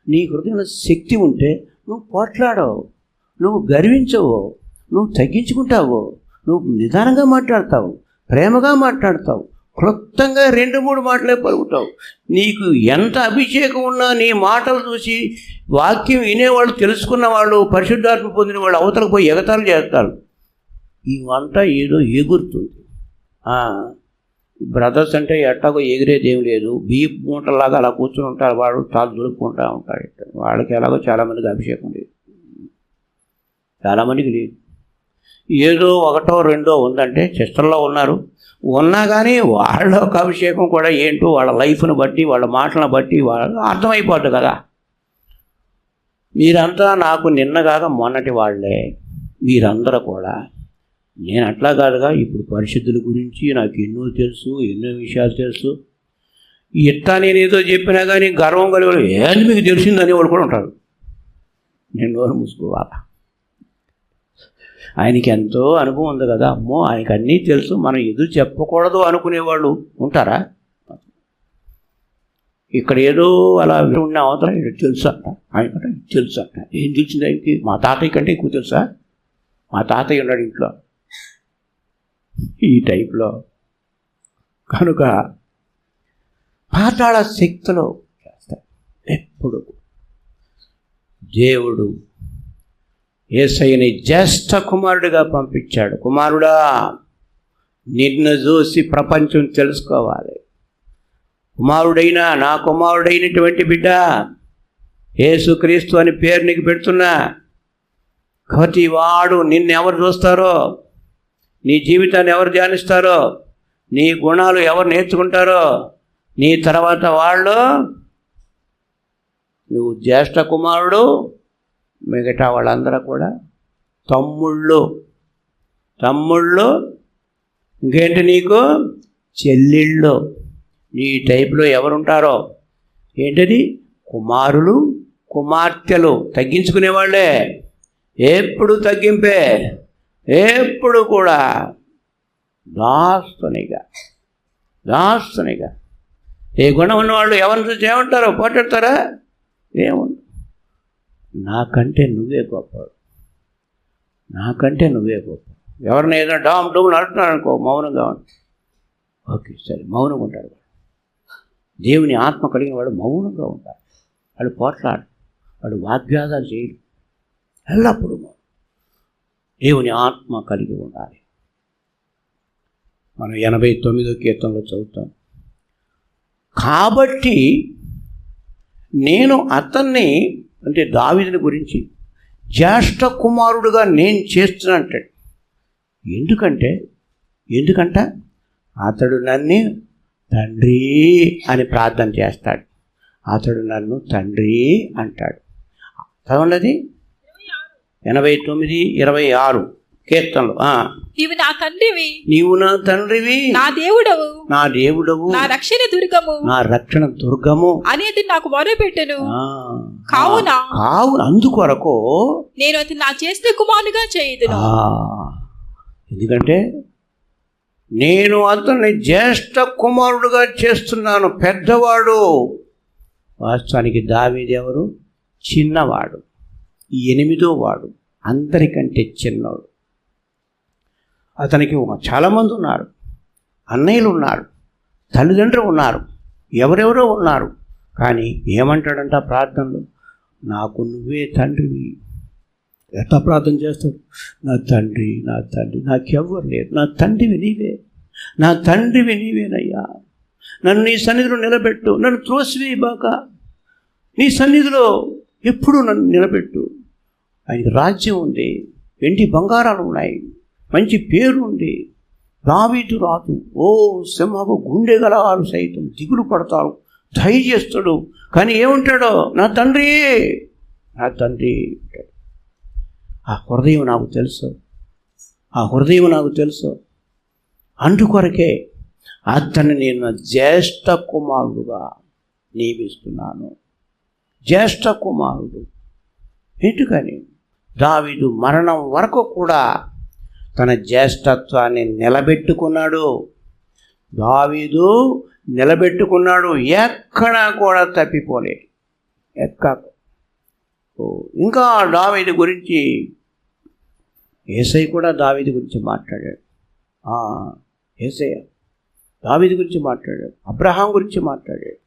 నీ హృదయంలో శక్తి ఉంటే నువ్వు పోట్లాడవు, నువ్వు గర్వించవు, నువ్వు తగ్గించుకుంటావు, నువ్వు నిదానంగా మాట్లాడతావు, ప్రేమగా మాట్లాడతావు, క్లుప్తంగా 2-3 మాటలే పలుకుతావు. నీకు ఎంత అభిషేకం ఉన్నా నీ మాటలు చూసి వాక్యం వినేవాళ్ళు, తెలుసుకున్న వాళ్ళు, పరిశుద్ధాత్మ పొందిన వాళ్ళు అవతలకు పోయి ఎగతాలు చేస్తారు. ఈ వంట ఏదో ఎగురుతుంది. బ్రదర్స్ అంటే ఎట్టాగో ఎగిరేది ఏం లేదు, బీప్ మూటలాగా అలా కూర్చుని ఉంటారు. వాడు చాలా దొరుకుకుంటూ ఉంటాడు. వాళ్ళకి ఎలాగో చాలామందికి అభిషేకం లేదు, చాలామందికి లేదు. ఏదో 1, 2 ఉందంటే సిస్టర్లో ఉన్నారు. ఉన్నా కానీ వాళ్ళ ఒక అభిషేకం కూడా ఏంటో వాళ్ళ లైఫ్ని బట్టి, వాళ్ళ మాటలను బట్టి వాళ్ళకి అర్థమైపోద్ది కదా. మీరంతా నాకు నిన్నగాక మొన్నటి వాళ్ళే, మీరందరూ కూడా. నేను అట్లా కాదుగా, ఇప్పుడు పరిశుద్ధుల గురించి నాకు ఎన్నో తెలుసు, ఎన్నో విషయాలు తెలుసు. ఇట్టా నేను ఏదో చెప్పినా కానీ గర్వం కలిగి ఏంది మీకు తెలిసిందని వాళ్ళు కూడా ఉంటారు. నేను నోరు మూసుకోవాలా? ఆయనకి ఎంతో అనుభవం ఉంది కదా. అమ్మో, ఆయనకి అన్నీ తెలుసు, మనం ఎదురు చెప్పకూడదు అనుకునేవాళ్ళు ఉంటారా? ఇక్కడ ఏదో అలా ఉన్న అవతల తెలుసు అంట, ఆయన తెలుసు అంట. ఏం తెలిసింది ఆయనకి? మా తాతయ్య కంటే ఎక్కువ తెలుసా? మా తాతయ్య ఉన్నాడు ఇంట్లో, ఈ టైప్లో. కనుక పాతాళ శక్తిలో చేస్తాడు. ఎప్పుడు దేవుడు యేసయ్యని జ్యేష్ఠ కుమారుడిగా పంపించాడు. కుమారుడా, నిన్ను చూసి ప్రపంచం తెలుసుకోవాలి. కుమారుడైనా, నా కుమారుడైనటువంటి బిడ్డ యేసుక్రీస్తు అని పేరు నీకు పెడుతున్నా. ప్రతి వాడు నిన్నెవరు చూస్తారో, నీ జీవితాన్ని ఎవరు ధ్యానిస్తారో, నీ గుణాలు ఎవరు నేర్చుకుంటారో, నీ తర్వాత వాళ్ళు, నువ్వు జ్యేష్ఠ కుమారుడు, మిగతా వాళ్ళందరూ కూడా తమ్ముళ్ళు. ఇంకేంటి నీకు చెల్లెళ్ళు. నీ టైప్లో ఎవరుంటారో ఏంటది? కుమారులు, కుమార్తెలు. తగ్గించుకునేవాళ్ళే, ఎప్పుడు తగ్గింపే, ఎప్పుడు కూడా దాస్తునిగా. ఏ గుణం ఉన్నవాళ్ళు ఎవరిని చూసి ఏమంటారో పోటాడతారా? ఏముంది? నాకంటే నువ్వే గొప్పవాడు, నాకంటే నువ్వే గొప్ప. ఎవరిని ఏదైనా డామ్ డూమ్ నడుతున్నాడు అనుకో, మౌనంగా ఉంటాడు. ఓకే, సరే, మౌనంగా ఉంటాడు. దేవుని ఆత్మ కలిగిన వాడు మౌనంగా ఉంటాడు. వాడు పోట్లాడు, వాడు వాగ్వాదాలు చేయడు. ఎల్లప్పుడూ దేవుని ఆత్మ కలిగి ఉండాలి. మనం 89వ కీర్తనలో చదువుతాం. కాబట్టి నేను అతన్ని, అంటే దావీదుని గురించి, జ్యేష్ఠ కుమారుడుగా నేను చేస్తున్నానంటాడు. ఎందుకంట అతడు నన్ను తండ్రి అని ప్రార్థన చేస్తాడు. అతడు నన్ను తండ్రి అంటాడు. చదవండి, 89:26 కీర్తనలు.
నీవు నా తండ్రివి,
నీవు నా తండ్రివి,
నా దేవుడవు,
నా దేవుడవు,
నా రక్షణ దుర్గము,
నా రక్షణ దుర్గము
అనేది నాకు మొరపెట్టెను.
కావున అందుకొరకు
నేను అతను నా జ్యేష్ఠ కుమారునిగా చేయుదును.
ఎందుకంటే నేను అతన్ని జ్యేష్ఠ కుమారుడుగా చేస్తున్నాను. పెద్దవాడు. వాస్తవానికి దావీదు ఎవరు? చిన్నవాడు, 8వ వాడు, అందరికంటే చిన్నవాడు. అతనికి చాలామంది ఉన్నారు, అన్నయ్యలు ఉన్నారు, తల్లిదండ్రులు ఉన్నారు, ఎవరెవరో ఉన్నారు. కానీ ఏమంటాడంట ప్రార్థనలో? నాకు నువ్వే తండ్రివి. ఎట్లా ప్రార్థన చేస్తాడు? నా తండ్రి, నా తండ్రి, నాకెవ్వరు లేరు, నా తండ్రివి నీవే, నా తండ్రివి నీవేనయ్యా. నన్ను నీ సన్నిధిలో నిలబెట్టు, నన్ను త్రోసివేయబాక, నీ సన్నిధిలో ఎప్పుడూ నన్ను నిలబెట్టు. ఆయనకి రాజ్యం ఉంది, వెండి బంగారాలు ఉన్నాయి, మంచి పేరు ఉంది. దావీదు రాజు, సింహపు గుండె గలవారు సైతం దిగులు పడతాడు, ధైర్యస్తుడు. కానీ ఏముంటాడో? నా తండ్రి, నా తండ్రి. ఆ హృదయం నాకు తెలుసు, ఆ హృదయం నాకు తెలుసు. అందుకొరకే అతన్ని నేను నా జ్యేష్ఠ కుమారుడుగా నియమిస్తున్నాను. జ్యేష్ఠ కుమారుడు. ఎందుకని? దావీదు మరణం వరకు కూడా తన జ్యేష్ఠత్వాన్ని నిలబెట్టుకున్నాడు. దావీదు నిలబెట్టుకున్నాడు, ఎక్కడా కూడా తప్పిపోలేదు. ఇంకా దావీదు గురించి యేసయ్య కూడా దావీదు గురించి మాట్లాడాడు. యేసయ్య దావీదు గురించి మాట్లాడాడు, అబ్రహాం గురించి మాట్లాడాడు.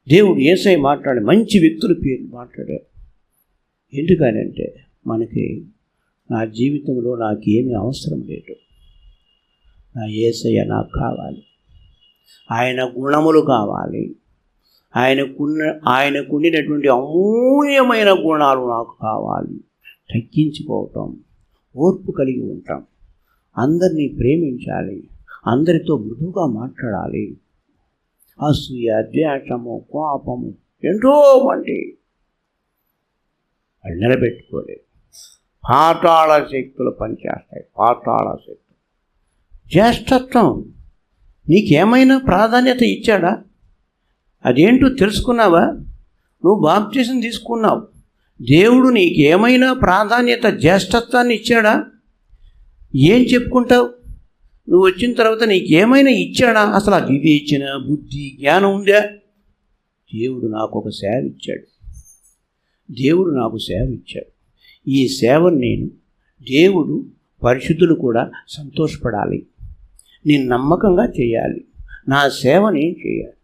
దేవుడు యేసయ్య మాట్లాడి మంచి వ్యక్తుల పేరు మాట్లాడాడు. ఎందుకనంటే మనకి నా జీవితంలో నాకు ఏమీ అవసరం లేదు, నా యేసయ్య నాకు కావాలి, ఆయన గుణములు కావాలి, ఆయనకుండినటువంటి అమూల్యమైన గుణాలు నాకు కావాలి. తగ్గించుకోవటం, ఓర్పు కలిగి ఉంటాం, అందరినీ ప్రేమించాలి, అందరితో మృదువుగా మాట్లాడాలి. అసూయ, ద్వేషము, కోపము ఎంతో మంది అది నిలబెట్టుకోలేదు. పాతాళ శక్తులు పనిచేస్తాయి, పాతాళ శక్తులు. జ్యేష్ఠత్వం నీకేమైనా ప్రాధాన్యత ఇచ్చాడా? అదేంటో తెలుసుకున్నావా? నువ్వు బాప్టిజం తీసుకున్నావు, దేవుడు నీకేమైనా ప్రాధాన్యత, జ్యేష్ఠత్వాన్ని ఇచ్చాడా? ఏం చెప్పుకుంటావు? నువ్వు వచ్చిన తర్వాత నీకేమైనా ఇచ్చాడా? అసలు ఆ వివేచన, బుద్ధి, జ్ఞానం ఉందా? దేవుడు నాకు ఒక సేవ ఇచ్చాడు, దేవుడు నాకు సేవ ఇచ్చాడు. ఈ సేవను నేను, దేవుడు, పరిశుద్ధులు కూడా సంతోషపడాలి, నేను నమ్మకంగా చేయాలి, నా సేవ నేను చేయాలి.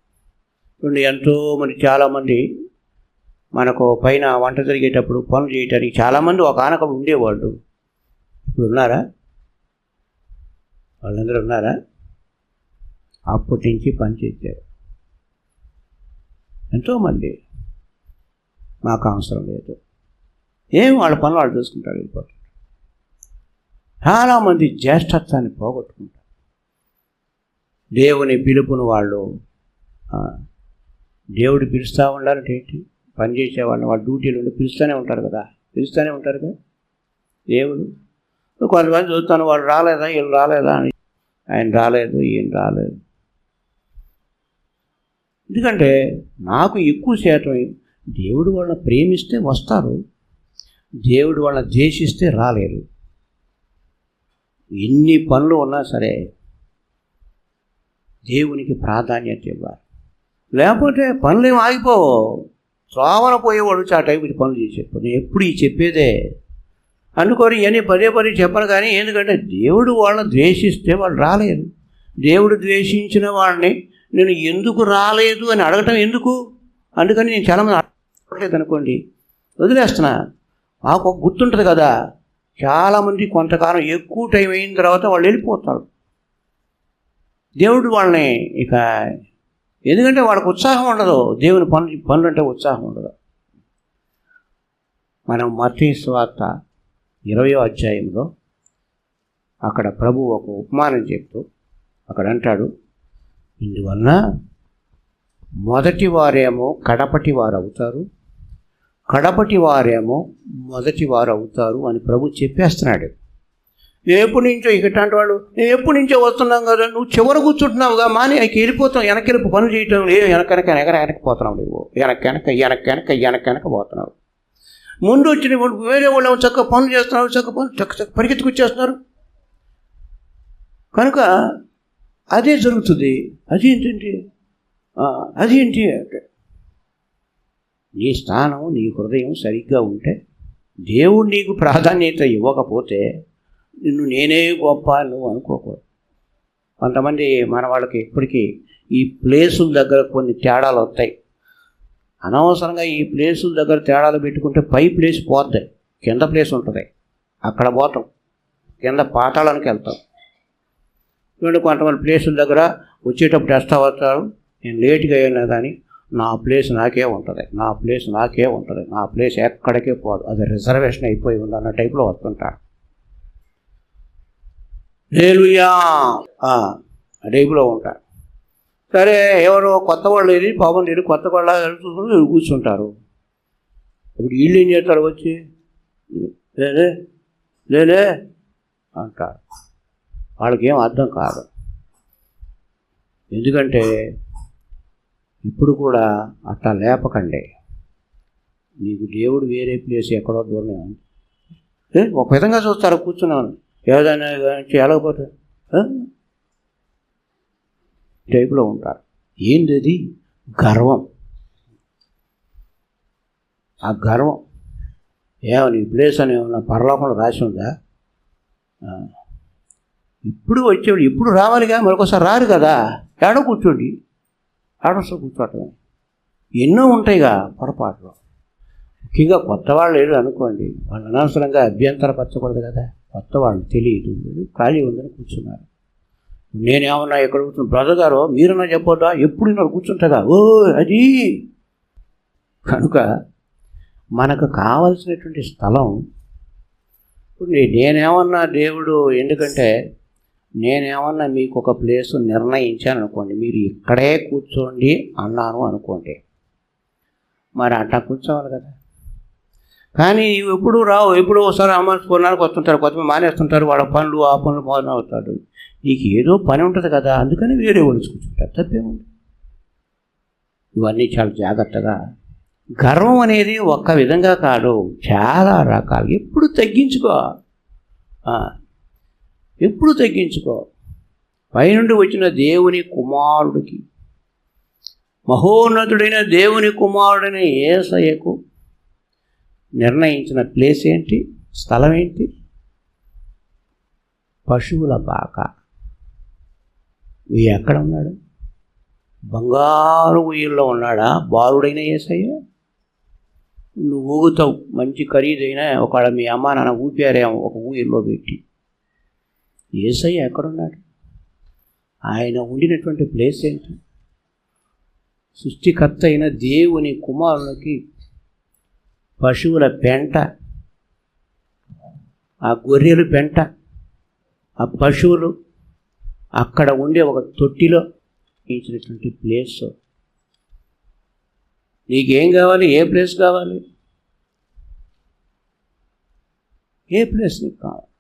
ఎంతోమంది, చాలామంది మనకు పైన వంట జరిగేటప్పుడు పనులు చేయటానికి చాలామంది ఒక ఆనకప్పుడు ఉండేవాళ్ళు. ఇప్పుడు ఉన్నారా? వాళ్ళందరూ ఉన్నారా? అప్పటి నుంచి పని చేశారు. ఎంతోమంది మాకు అవసరం లేదు, వాళ్ళ పనులు వాళ్ళు చూసుకుంటారు, వెళ్ళిపోతారు. చాలామంది జ్యేష్ఠత్వాన్ని పోగొట్టుకుంటారు. దేవుని పిలుపును వాళ్ళు, దేవుడు పిలుస్తూ ఉండాలంటే ఏంటి? పనిచేసేవాళ్ళని వాళ్ళ డ్యూటీలు ఉండి పిలుస్తూనే ఉంటారు కదా, దేవుడు. కొంతమంది చూస్తాను, వాళ్ళు రాలేదా, వీళ్ళు రాలేదా అని. ఆయన రాలేదు, ఈయన రాలేదు. ఎందుకంటే నాకు ఎక్కువ శాతం దేవుడు వాళ్ళని ప్రేమిస్తే వస్తారు, దేవుడు వాళ్ళని ద్వేషిస్తే రాలేరు. ఎన్ని పనులు ఉన్నా సరే దేవునికి ప్రాధాన్యత ఇవ్వాలి, లేకపోతే పనులు ఏమి ఆగిపోవు. త్రోవన పోయేవాడు ఆ టైపు పనులు చేసేప్పుడు నేను ఎప్పుడు చెప్పేదే అనుకోని ఇవన్నీ పదే చెప్పను. కానీ ఎందుకంటే దేవుడు వాళ్ళని ద్వేషిస్తే వాళ్ళు రాలేరు. దేవుడు ద్వేషించిన వాళ్ళని నేను ఎందుకు రాలేదు అని అడగటం ఎందుకు? అందుకని నేను చాలామంది అడగలేదు అనుకోండి, వదిలేస్తున్నా. మాకు ఒక గుర్తుంటుంది కదా, చాలామంది కొంతకాలం ఎక్కువ టైం అయిన తర్వాత వాళ్ళు వెళ్ళిపోతారు. దేవుడు వాళ్ళని ఇక, ఎందుకంటే వాళ్ళకు ఉత్సాహం ఉండదు, దేవుని పనులు అంటే ఉత్సాహం ఉండదు. మనం మత్తయి సువార్త 20వ అధ్యాయంలో అక్కడ ప్రభు ఒక ఉపమానం చెప్తూ అక్కడ అంటాడు, ఇందువలన మొదటి వారేమో కడపటి వారు అవుతారు, కడపటి వారేమో మొదటి వారు అవుతారు అని ప్రభు చెప్పేస్తున్నాడు. నేను ఎప్పటి నుంచో ఇట్లాంటి వాళ్ళు, నేను ఎప్పటి నుంచో వస్తున్నాం కదా, నువ్వు చివర కూర్చుంటున్నావుగా, మాని ఆయనకి వెళ్ళిపోతావు, వెనకెళ్ళి పనులు చేయటం లేదు, వెనక పోతున్నావు, నువ్వు వెనక పోతున్నావు. ముందు వచ్చిన వేరే వాళ్ళు చక్కగా పనులు చేస్తున్నారు, చక్క పరిగెత్తుకొచ్చేస్తున్నారు. కనుక అదే జరుగుతుంది. అదేంటి అంటే నీ స్థానం, నీ హృదయం సరిగ్గా ఉంటే, దేవుడు నీకు ప్రాధాన్యత ఇవ్వకపోతే నిన్ను నేనే గొప్ప నువ్వు అనుకోకూడదు. కొంతమంది మన వాళ్ళకి ఇప్పటికీ ఈ ప్లేసుల దగ్గర కొన్ని తేడాలు వస్తాయి. అనవసరంగా ఈ ప్లేసుల దగ్గర తేడాలు పెట్టుకుంటే పై ప్లేస్ పోతాయి, కింద ప్లేస్ ఉంటుంది, అక్కడ పోతాం, కింద పాతాళానికి వెళ్తాం. చూడండి, కొంతమంది ప్లేసుల దగ్గర వచ్చేటప్పుడు టెస్ట్ అవుతారు, నేను లేట్గా అయినా కానీ నా ప్లేస్ నాకే ఉంటుంది, నా ప్లేస్ ఎక్కడికే పోదు, అది రిజర్వేషన్ అయిపోయి ఉంది అన్న టైప్లో వస్తుంటారు. హల్లెలూయా ఆ టైపులో ఉంటారు. సరే, ఎవరో కొత్త వాళ్ళు ఏది పాపం లేదు, కొత్త వాళ్ళ కూర్చుంటారు. ఇప్పుడు వీళ్ళు ఏం చేస్తారు, వచ్చి లేలే అంటారు. వాళ్ళకి ఏం అర్థం కాదు. ఎందుకంటే ఇప్పుడు కూడా అట్లా లేపకండి. నీకు దేవుడు వేరే ప్లేస్ ఎక్కడో దూరం ఒక విధంగా చూస్తారు, కూర్చున్నాను ఏదైనా ఎలాగపోతే టైపులో ఉంటారు. ఏంది గర్వం. ఆ గర్వం నీ ప్లేస్ అని ఏమన్నా పరలోకంలో రాసి ఉందా? ఇప్పుడు వచ్చేవాడు ఇప్పుడు రావాలిగా, మరొకసారి రారు కదా, ఏడో కూర్చోండి, ఆడోసో కూర్చోటం ఎన్నో ఉంటాయిగా పొరపాట్లు. ముఖ్యంగా కొత్త వాళ్ళు లేదు అనుకోండి, వాళ్ళు అనవసరంగా అభ్యంతరపరచకూడదు కదా. కొత్త వాళ్ళు తెలియదు, ఖాళీ ఉందని కూర్చున్నారు. నేనేమన్నా ఎక్కడ కూర్చున్నా, బ్రదర్ గారు మీరన్నా చెప్పొద్దా, ఎప్పుడు నాకు కూర్చుంటాగా, ఓ అది. కనుక మనకు కావలసినటువంటి స్థలం ఇప్పుడు నేనేమన్నా దేవుడు, ఎందుకంటే నేనేమన్నా మీకు ఒక ప్లేసు నిర్ణయించాను అనుకోండి, మీరు ఇక్కడే కూర్చోండి అన్నాను అనుకోండి, మరి అట్లా కూర్చోవాలి కదా. కానీ ఎప్పుడు రావు, ఎప్పుడో ఒకసారి అమర్చుకోవడానికి వస్తుంటారు, కొంతమంది మానేస్తుంటారు, వాళ్ళ పనులు ఆ పనులు మొదలవుతాడు. నీకు ఏదో పని ఉంటుంది కదా, అందుకని వేరే వాళ్ళు కూర్చుంటారు, తప్పేముంది. ఇవన్నీ చాలా జాగ్రత్తగా. గర్వం అనేది ఒక్క విధంగా కాదు, చాలా రకాలు. ఎప్పుడు తగ్గించుకో. పైనుండి వచ్చిన దేవుని కుమారుడికి, మహోన్నతుడైన దేవుని కుమారుడైన యేసయ్యకు నిర్ణయించిన ప్లేస్ ఏంటి, స్థలం ఏంటి? పశువుల పాక. ఎక్కడ ఉన్నాడు? బంగారు ఉయ్యల్లో ఉన్నాడా బాలుడైన యేసయ్య? నువ్వు ఊగుతావు, మంచి ఖరీదైన ఒకవేళ మీ అమ్మ నాన్న ఊపారేమో ఒక ఊయల్లో పెట్టి. యేసయ్య ఎక్కడున్నాడు? ఆయన ఉండినటువంటి ప్లేస్ ఏంటి? సృష్టికర్త అయిన దేవుని కుమారునికి పశువుల పెంట, ఆ గొర్రెలు పెంట, ఆ పశువులు అక్కడ ఉండే ఒక తొట్టిలో ఇచ్చినటువంటి ప్లేస్. నీకేం కావాలి? ఏ ప్లేస్ కావాలి? ఏ ప్లేస్ నీకు కావాలి?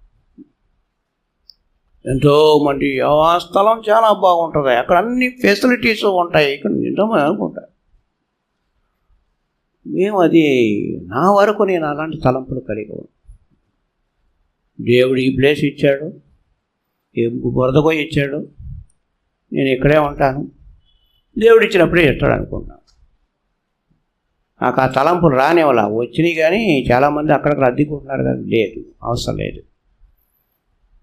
ఎంతోమంది ఆ స్థలం చాలా బాగుంటుంది, అక్కడ అన్ని ఫెసిలిటీస్ ఉంటాయి, ఇక్కడ ఎంతోమంది అనుకుంటారు. మేము అది నా వరకు నేను అలాంటి తలంపులు కలిగి ఉన్నాను. దేవుడు ఈ ప్లేస్ ఇచ్చాడు, బురదకో ఇచ్చాడు, నేను ఇక్కడే ఉంటాను, దేవుడు ఇచ్చినప్పుడే ఇస్తాడు అనుకున్నాను. నాకు ఆ తలంపులు రానివ్వాల, వచ్చినాయి. కానీ చాలామంది అక్కడికి అద్దెకుంటున్నారు కానీ లేదు, అవసరం లేదు.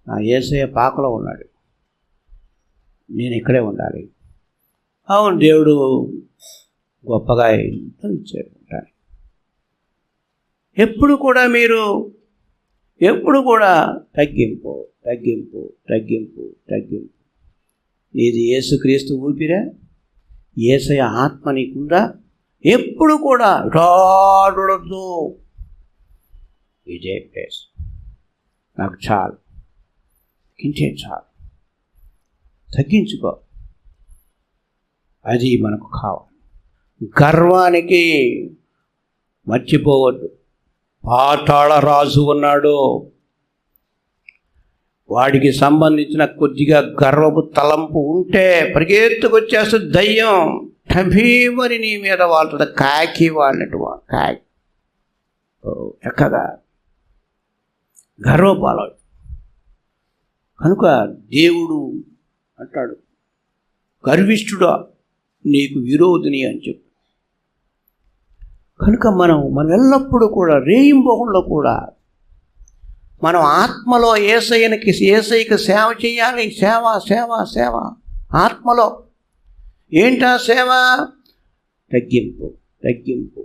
నా యేసయ్య పాకలో ఉన్నాడు, నేను ఇక్కడే ఉండాలి. అవును, దేవుడు గొప్పగా ఇచ్చాడు. ఎప్పుడు కూడా తగ్గింపు. ఇది యేసుక్రీస్తు ఊపిరా? యేసయ్య ఆత్మ నీకుందా? ఎప్పుడు కూడా రాడొద్దు, ఇదే ప్లేస్ నాకు చాలు, ఇంకే చాలు. తగ్గించుకో, అది మనకు కావాలి. గర్వానికి మర్చిపోవద్దు. పాతాళ రాజు ఉన్నాడు, వాడికి సంబంధించిన కొద్దిగా గర్వపు తలంపు ఉంటే పరిగెత్తుకొచ్చేస్తుంది దయ్యం, టమీమని నీ మీద వాళ్ళతో కాకి వాళ్ళటు కాకి చక్కగా గర్వపాలు. కనుక దేవుడు అంటాడు, గర్విష్ఠుడా నీకు విరోధిని అని చెప్పు. కనుక మనం ఎల్లప్పుడూ కూడా రేయింబొగుల్లో కూడా మనం ఆత్మలో యేసయ్యకి సేవ చేయాలి. సేవ సేవ సేవ ఆత్మలో. ఏంటా సేవ? తగ్గింపు తగ్గింపు.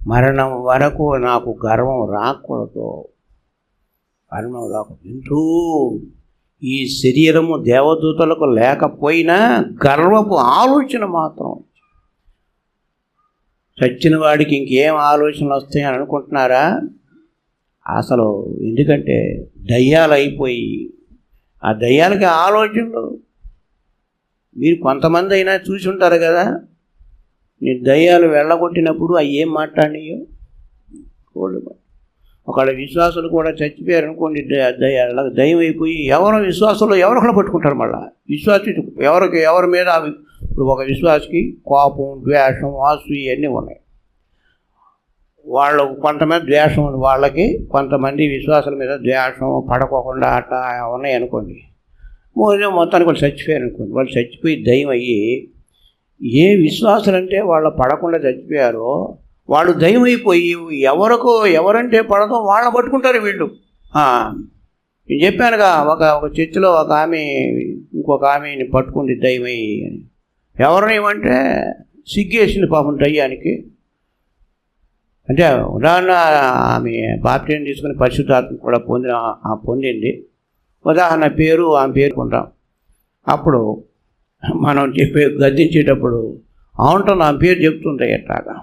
మరణం వరకు నాకు గర్వం రాకూడదు, మరణం రాకూడదు. ఎంతో ఈ శరీరము దేవదూతలకు లేకపోయినా గర్వపు ఆలోచన మాత్రం. చచ్చిన వాడికి ఇంకేం ఆలోచనలు వస్తాయని అనుకుంటున్నారా? అసలు ఎందుకంటే దయ్యాలు అయిపోయి ఆ దయ్యాలకి ఆలోచనలు. మీరు కొంతమంది అయినా చూసి ఉంటారు కదా, మీరు దయ్యాలు వెళ్ళగొట్టినప్పుడు అవి ఏం మాట్లాడినాయో. ఒకళ్ళ విశ్వాసులు కూడా చచ్చిపోయారు అనుకోండి, దయ్యం అయిపోయి ఎవరో విశ్వాసంలో ఎవరొకరు పట్టుకుంటారు. మళ్ళీ విశ్వాసి ఎవరి మీద ఇప్పుడు ఒక విశ్వాసకి కోపం, ద్వేషం, వాసు ఇవన్నీ ఉన్నాయి. వాళ్ళు కొంతమంది ద్వేషం వాళ్ళకి, కొంతమంది విశ్వాసాల మీద ద్వేషం పడకోకుండా అట్లా ఉన్నాయి అనుకోండి. మొత్తానికి వాళ్ళు చచ్చిపోయారు అనుకోండి. వాళ్ళు చచ్చిపోయి దయ్యం అయ్యి ఏ విశ్వాసాలు అంటే వాళ్ళు పడకుండా చచ్చిపోయారో వాళ్ళు దయ్యం అయిపోయి ఎవరంటే పడదో వాళ్ళని పట్టుకుంటారు వీళ్ళు. నేను చెప్పానుగా, ఒక చర్చిలో ఒక ఆమె ఇంకొక ఆమెని పట్టుకుంది దయ్యమయ్యి అని. ఎవరిని ఏమంటే సిగ్గేసింది పాపం దయ్యానికి. అంటే ఉదాహరణ ఆమె బాప్టిజం తీసుకుని పరిశుద్ధాత్మ కూడా పొందింది. ఉదాహరణ పేరు ఆమె పేరుకుంటాం. అప్పుడు మనం గద్దించేటప్పుడు అవుంటాం ఆమె పేరు చెప్తుంటాయి. ఎట్లాగా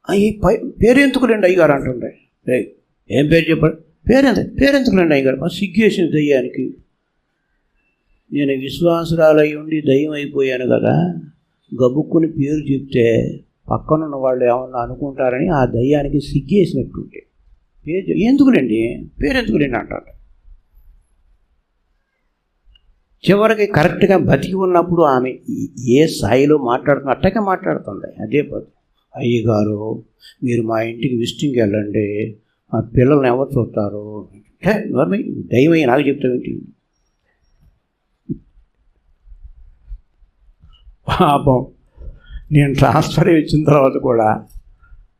ఈ పేరు ఎందుకులేండి అయ్యగారు అంటుండే. ఏం పేరు చెప్పాడు? పేరెందుకులేండి అయ్యగారు. సిగ్గేసింది దయ్యానికి. నేను విశ్వాసురాలు అయి ఉండి దయ్యం అయిపోయాను కదా, గబుక్కుని పేరు చెప్తే పక్కనున్న వాళ్ళు ఏమన్నా అనుకుంటారని ఆ దయ్యానికి సిగ్గేసినట్టుంటే పేరు ఎందుకులేండి అంటారు. చివరికి కరెక్ట్గా బతికి ఉన్నప్పుడు ఆమె ఏ స్థాయిలో మాట్లాడుతుంది అట్టకే మాట్లాడుతుంది. అదే పద్ధతి. అయ్యగారు మీరు మా ఇంటికి విజిటింగ్కి వెళ్ళండి, మా పిల్లల్ని ఎవరు చూస్తారు? దయ్యమయ్య నాకు చెప్తావేంటి? పాపం నేను ట్రాన్స్ఫర్ ఇచ్చిన తర్వాత కూడా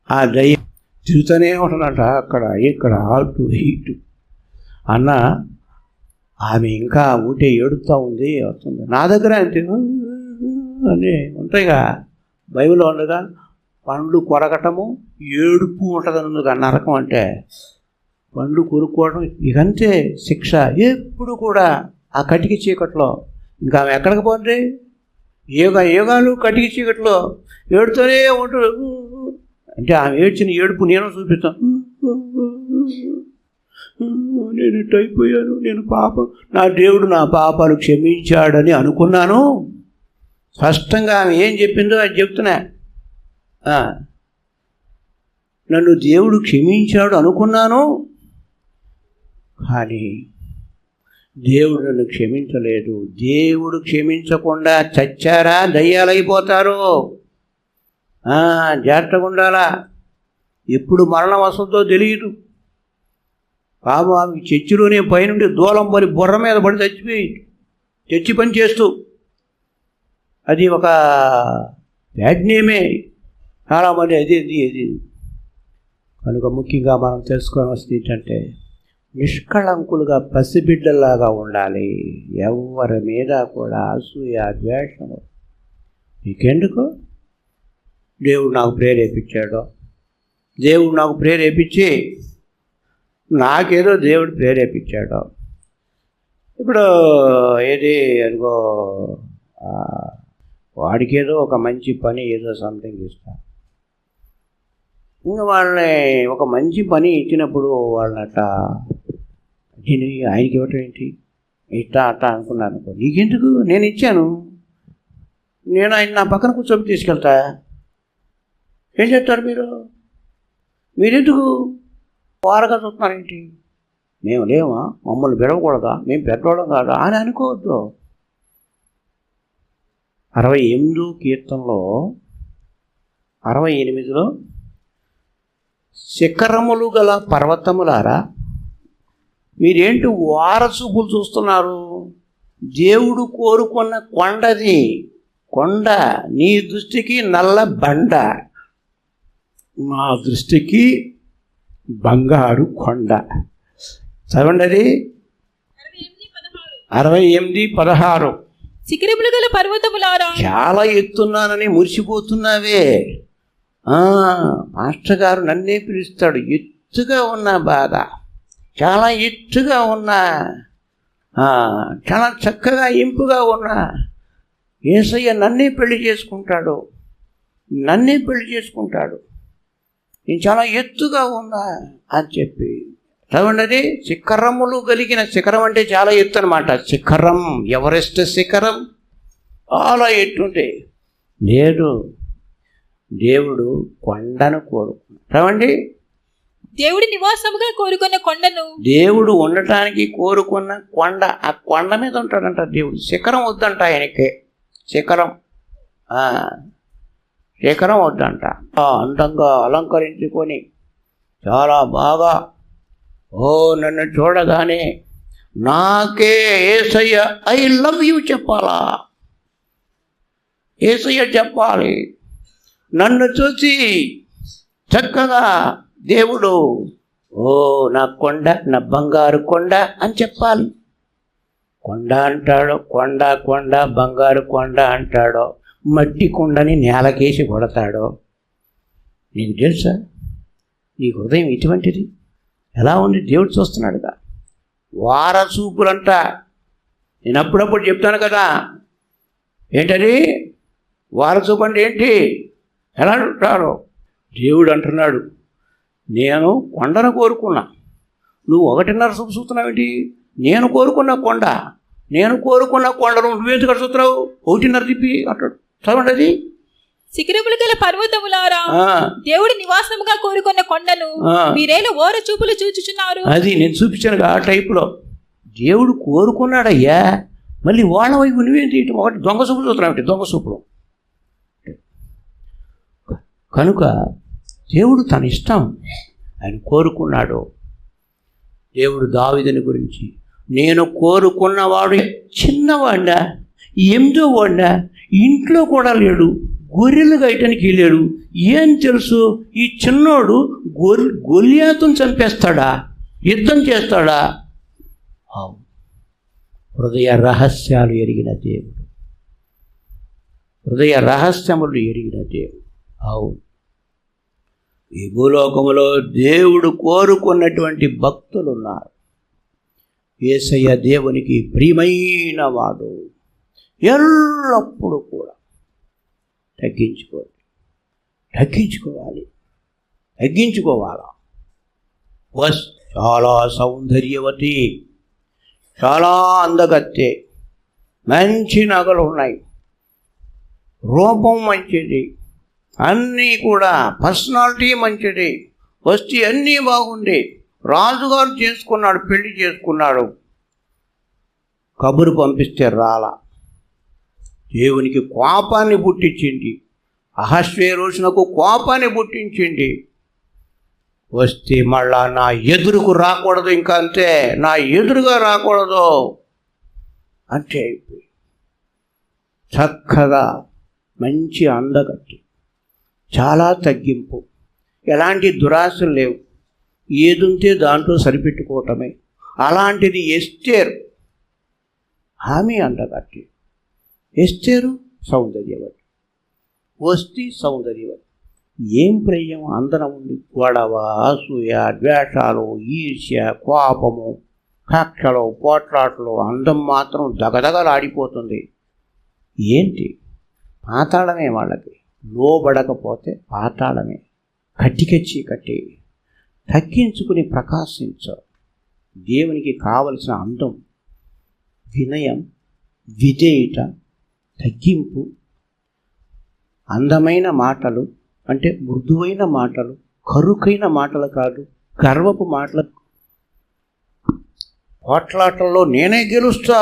ఆ దయ్యం తిరుగుతూనే ఉంటున్నట, అక్కడ ఇక్కడ అటు ఇటు. అన్న ఆమె ఇంకా ఊటే ఏడుస్తూ ఉంది, వస్తుంది నా దగ్గర అంతే అని ఉంటాయిగా. బైబిల్లో ఉండగా పండ్లు కొరకటము ఏడుపు ఉంటుందని నరకం. అంటే పండ్లు కొరుక్కోవడం ఇకంతే శిక్ష. ఎప్పుడు కూడా ఆ కటికి చీకట్లో ఇంకా ఆమె ఎక్కడికి పోతే యోగాలు కటికి చీకట్లో ఏడుతూనే ఉంటాడు. అంటే ఆమె ఏడ్చిన ఏడుపు నేను చూపిస్తాను. నేను ఇటు అయిపోయాను, నేను పాపం, నా దేవుడు నా పాపాలు క్షమించాడని అనుకున్నాను. స్పష్టంగా ఆమె ఏం చెప్పిందో అది చెప్తున్నా. నన్ను దేవుడు క్షమించాడు అనుకున్నాను, కానీ దేవుడు నన్ను క్షమించలేదు. దేవుడు క్షమించకుండా చచ్చారా దయ్యాలైపోతారు. జాగ్రత్తగా ఉండాలా. ఎప్పుడు మరణం వస్తుందో తెలియదు. బాబు ఆమె చర్చిలోనే పైనుండి దూలం పడి బుర్ర మీద పడి చచ్చిపోయి చర్చి పని చేస్తూ, అది ఒక బ్యాడ్ నేమే చాలామంది అది. కనుక ముఖ్యంగా మనం తెలుసుకోవాల్సింది ఏంటంటే నిష్కళంకులుగా పసిబిడ్డల్లాగా ఉండాలి. ఎవరి మీద కూడా అసూయ, ద్వేషం నీకెందుకు? దేవుడు నాకు ప్రేరేపించాడు, దేవుడు నాకు ప్రేరేపించి నాకేదో దేవుడు ప్రేరేపించాడు. ఇప్పుడు ఏది అనుకో, వాడికేదో ఒక మంచి పని ఏదో సంథింగ్ ఇస్తా. ఇంకా వాళ్ళని ఒక మంచి పని ఇచ్చినప్పుడు వాళ్ళని అట్లా నేను ఆయనకి ఇవ్వటం ఏంటి ఇట్లా అట్లా అనుకున్నాను అనుకో. నీకెందుకు? నేను ఇచ్చాను, నేను ఆయన నా పక్కన కూర్చొని తీసుకెళ్తా. ఏం చెప్తారు మీరెందుకు వారగా చూస్తున్నారేంటి? మేము లేమా? మమ్మల్ని పిలవకూడదా? మేము పెద్దవాళ్ళం కాదా అని అనుకోవద్దు. 68 కీర్తనలో 68లో శిఖరములు గల పర్వతములారా మీరేంటి వారసూపులు చూస్తున్నారు? దేవుడు కోరుకున్న కొండది. కొండ నీ దృష్టికి నల్ల బండ, నా దృష్టికి బంగారు కొండ. చదవండి, అది 68:16.
శిఖరములు గల పర్వతములారా. చాలా
ఎత్తున్నానని మురిసిపోతున్నావే. మాస్టర్ గారు నన్నే పిలుస్తాడు. ఎత్తుగా ఉన్నా బాధ, చాలా ఎత్తుగా ఉన్నా, చాలా చక్కగా ఇంపుగా ఉన్నా యేసయ్య నన్నే పెళ్లి చేసుకుంటాడు. నేను చాలా ఎత్తుగా ఉన్నా అని చెప్పి చదవండి. శిఖరములు కలిగిన, శిఖరం అంటే చాలా ఎత్తు అనమాట. శిఖరం, ఎవరెస్ట్ శిఖరం చాలా ఎత్తుంది. లేదు, దేవుడు కొండను కోరుకున్నాడు. చదవండి,
దేవుడి నివాసముగా కోరుకున్న కొండను. దేవుడు
ఉండటానికి కోరుకున్న కొండ, ఆ కొండ మీద ఉంటాడంట దేవుడు. శిఖరం వద్దంట ఆయనకి. శిఖరం వద్దంట. అందంగా అలంకరించుకొని చాలా బాగా, నన్ను చూడగానే నాకే యేసయ్య ఐ లవ్ యూ చెప్పాలా? యేసయ్య చెప్పాలి. నన్ను చూసి చక్కగా దేవుడు నా కొండ, నా బంగారు కొండ అని చెప్పాలి. కొండ అంటాడు, కొండ బంగారు కొండ అంటాడో, మట్టి కొండని నేలకేసి కొడతాడో. నీకు తెలుసా? నీ హృదయం ఇటువంటిది ఎలా ఉంది? దేవుడు చూస్తున్నాడుగా. వారసూపులంట. నేను అప్పుడప్పుడు చెప్తాను కదా, ఏంటది వారసూపు అంటే ఏంటి, ఎలా అంటారు? దేవుడు అంటున్నాడు, నేను కొండను కోరుకున్నా, నువ్వు 1.5 సూపు చూస్తున్నావేంటి? నేను కోరుకున్న కొండను నువ్వేందుకు చూస్తున్నావు? 1.5 తిప్పి అంటాడు. చదవండి, అది
శిఖరములు గల పర్వతములారా, దేవుడి నివాసముగా కోరుకున్న కొండను మీరేలా ఓర చూపులు చూచుచున్నారు? అది
నేను చూపించాను ఆ టైపులో. దేవుడు కోరుకున్నాడయ్యా, మళ్ళీ వాళ్ళ వైపు నువ్వేంటి? ఒకటి దొంగ సూపులు చూస్తున్నావు, దొంగ సూపులు. కనుక దేవుడు తన ఇష్టం ఆయన కోరుకున్నాడు. దేవుడు దావీదుని గురించి, నేను కోరుకున్నవాడు చిన్నవాడినా, 8వ వాడినా, ఇంట్లో కూడా లేడు, గొర్రెలు గాయటానికి వెళ్ళాడు. ఏం తెలుసు, ఈ చిన్నోడు గొలియాతును చంపేస్తాడా, యుద్ధం చేస్తాడా? హృదయ రహస్యాలు ఎరిగిన దేవుడు, హృదయ రహస్యములు ఎరిగిన దేవుడు. అవును, ఈ భూలోకములో దేవుడు కోరుకున్నటువంటి భక్తులు ఉన్నారు. యేసయ్య దేవునికి ప్రియమైన వాడు. ఎల్లప్పుడూ కూడా తగ్గించుకోవాలా. చాలా సౌందర్యవతి, చాలా అందగత్తె, మంచి నగలు ఉన్నాయి, రూపం మంచిది, అన్నీ కూడా పర్సనాలిటీ మంచిది, వస్తీ అన్నీ బాగుంది. రాజుగారు చేసుకున్నాడు, పెళ్లి చేసుకున్నాడు, కబురు పంపిస్తే రాలా. దేవునికి కోపాన్ని పుట్టించింది, అహశ్వేరోషునకు కోపాన్ని పుట్టించింది. వస్తే మళ్ళా నా ఎదురుకు రాకూడదు, ఇంకా అంతే, నా ఎదురుగా రాకూడదు అంటే చక్కగా మంచి అందగట్టి, చాలా తగ్గింపు, ఎలాంటి దురాశలు లేవు, ఏదుంటే దాంట్లో సరిపెట్టుకోవటమే. అలాంటిది ఎస్తేరు, ఆమె అందగట్టి. ఎస్తేరు సౌందర్యవతి, వస్తీ సౌందర్యవతి. ఏం ప్రియం అందరం ఉంది. గొడవ, అసూయ, ద్వేషాలు, ఈర్ష్య, కోపము, కక్షలు, పోట్లాటలు, అందం మాత్రం దగదగలాడిపోతుంది. ఏంటి? పాతాళమే వాళ్ళకి. లోబడకపోతే పాతాళమే. కట్టి తగ్గించుకుని ప్రకాశించు. దేవునికి కావలసిన అందం, వినయం, విధేయత, తగ్గింపు, అందమైన మాటలు, అంటే మృదువైన మాటలు, కరుకైన మాటలు కాదు, గర్వపు మాటలు. పోట్లాటల్లో నేనే గెలుస్తా,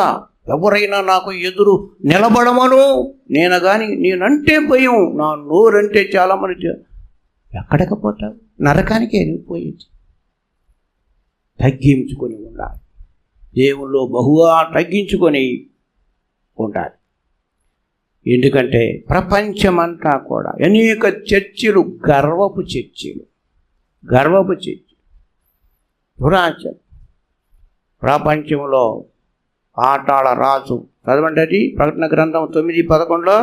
ఎవరైనా నాకు ఎదురు నిలబడమను, నేనంటే భయం, నా నోరంటే చాలామంది. ఎక్కడికి పోతావు? నరకానికే నువ్వు పోయేది. తగ్గించుకొని ఉండాలి, దేవుల్లో బహుగా తగ్గించుకొని ఉండాలి. ఎందుకంటే ప్రపంచమంతా కూడా అనేక చర్చిలు గర్వపు చర్చిలు. దురాచారం. ప్రపంచంలో పాతాళ రాజు, చదవండి అది ప్రకటన గ్రంథం 9:11.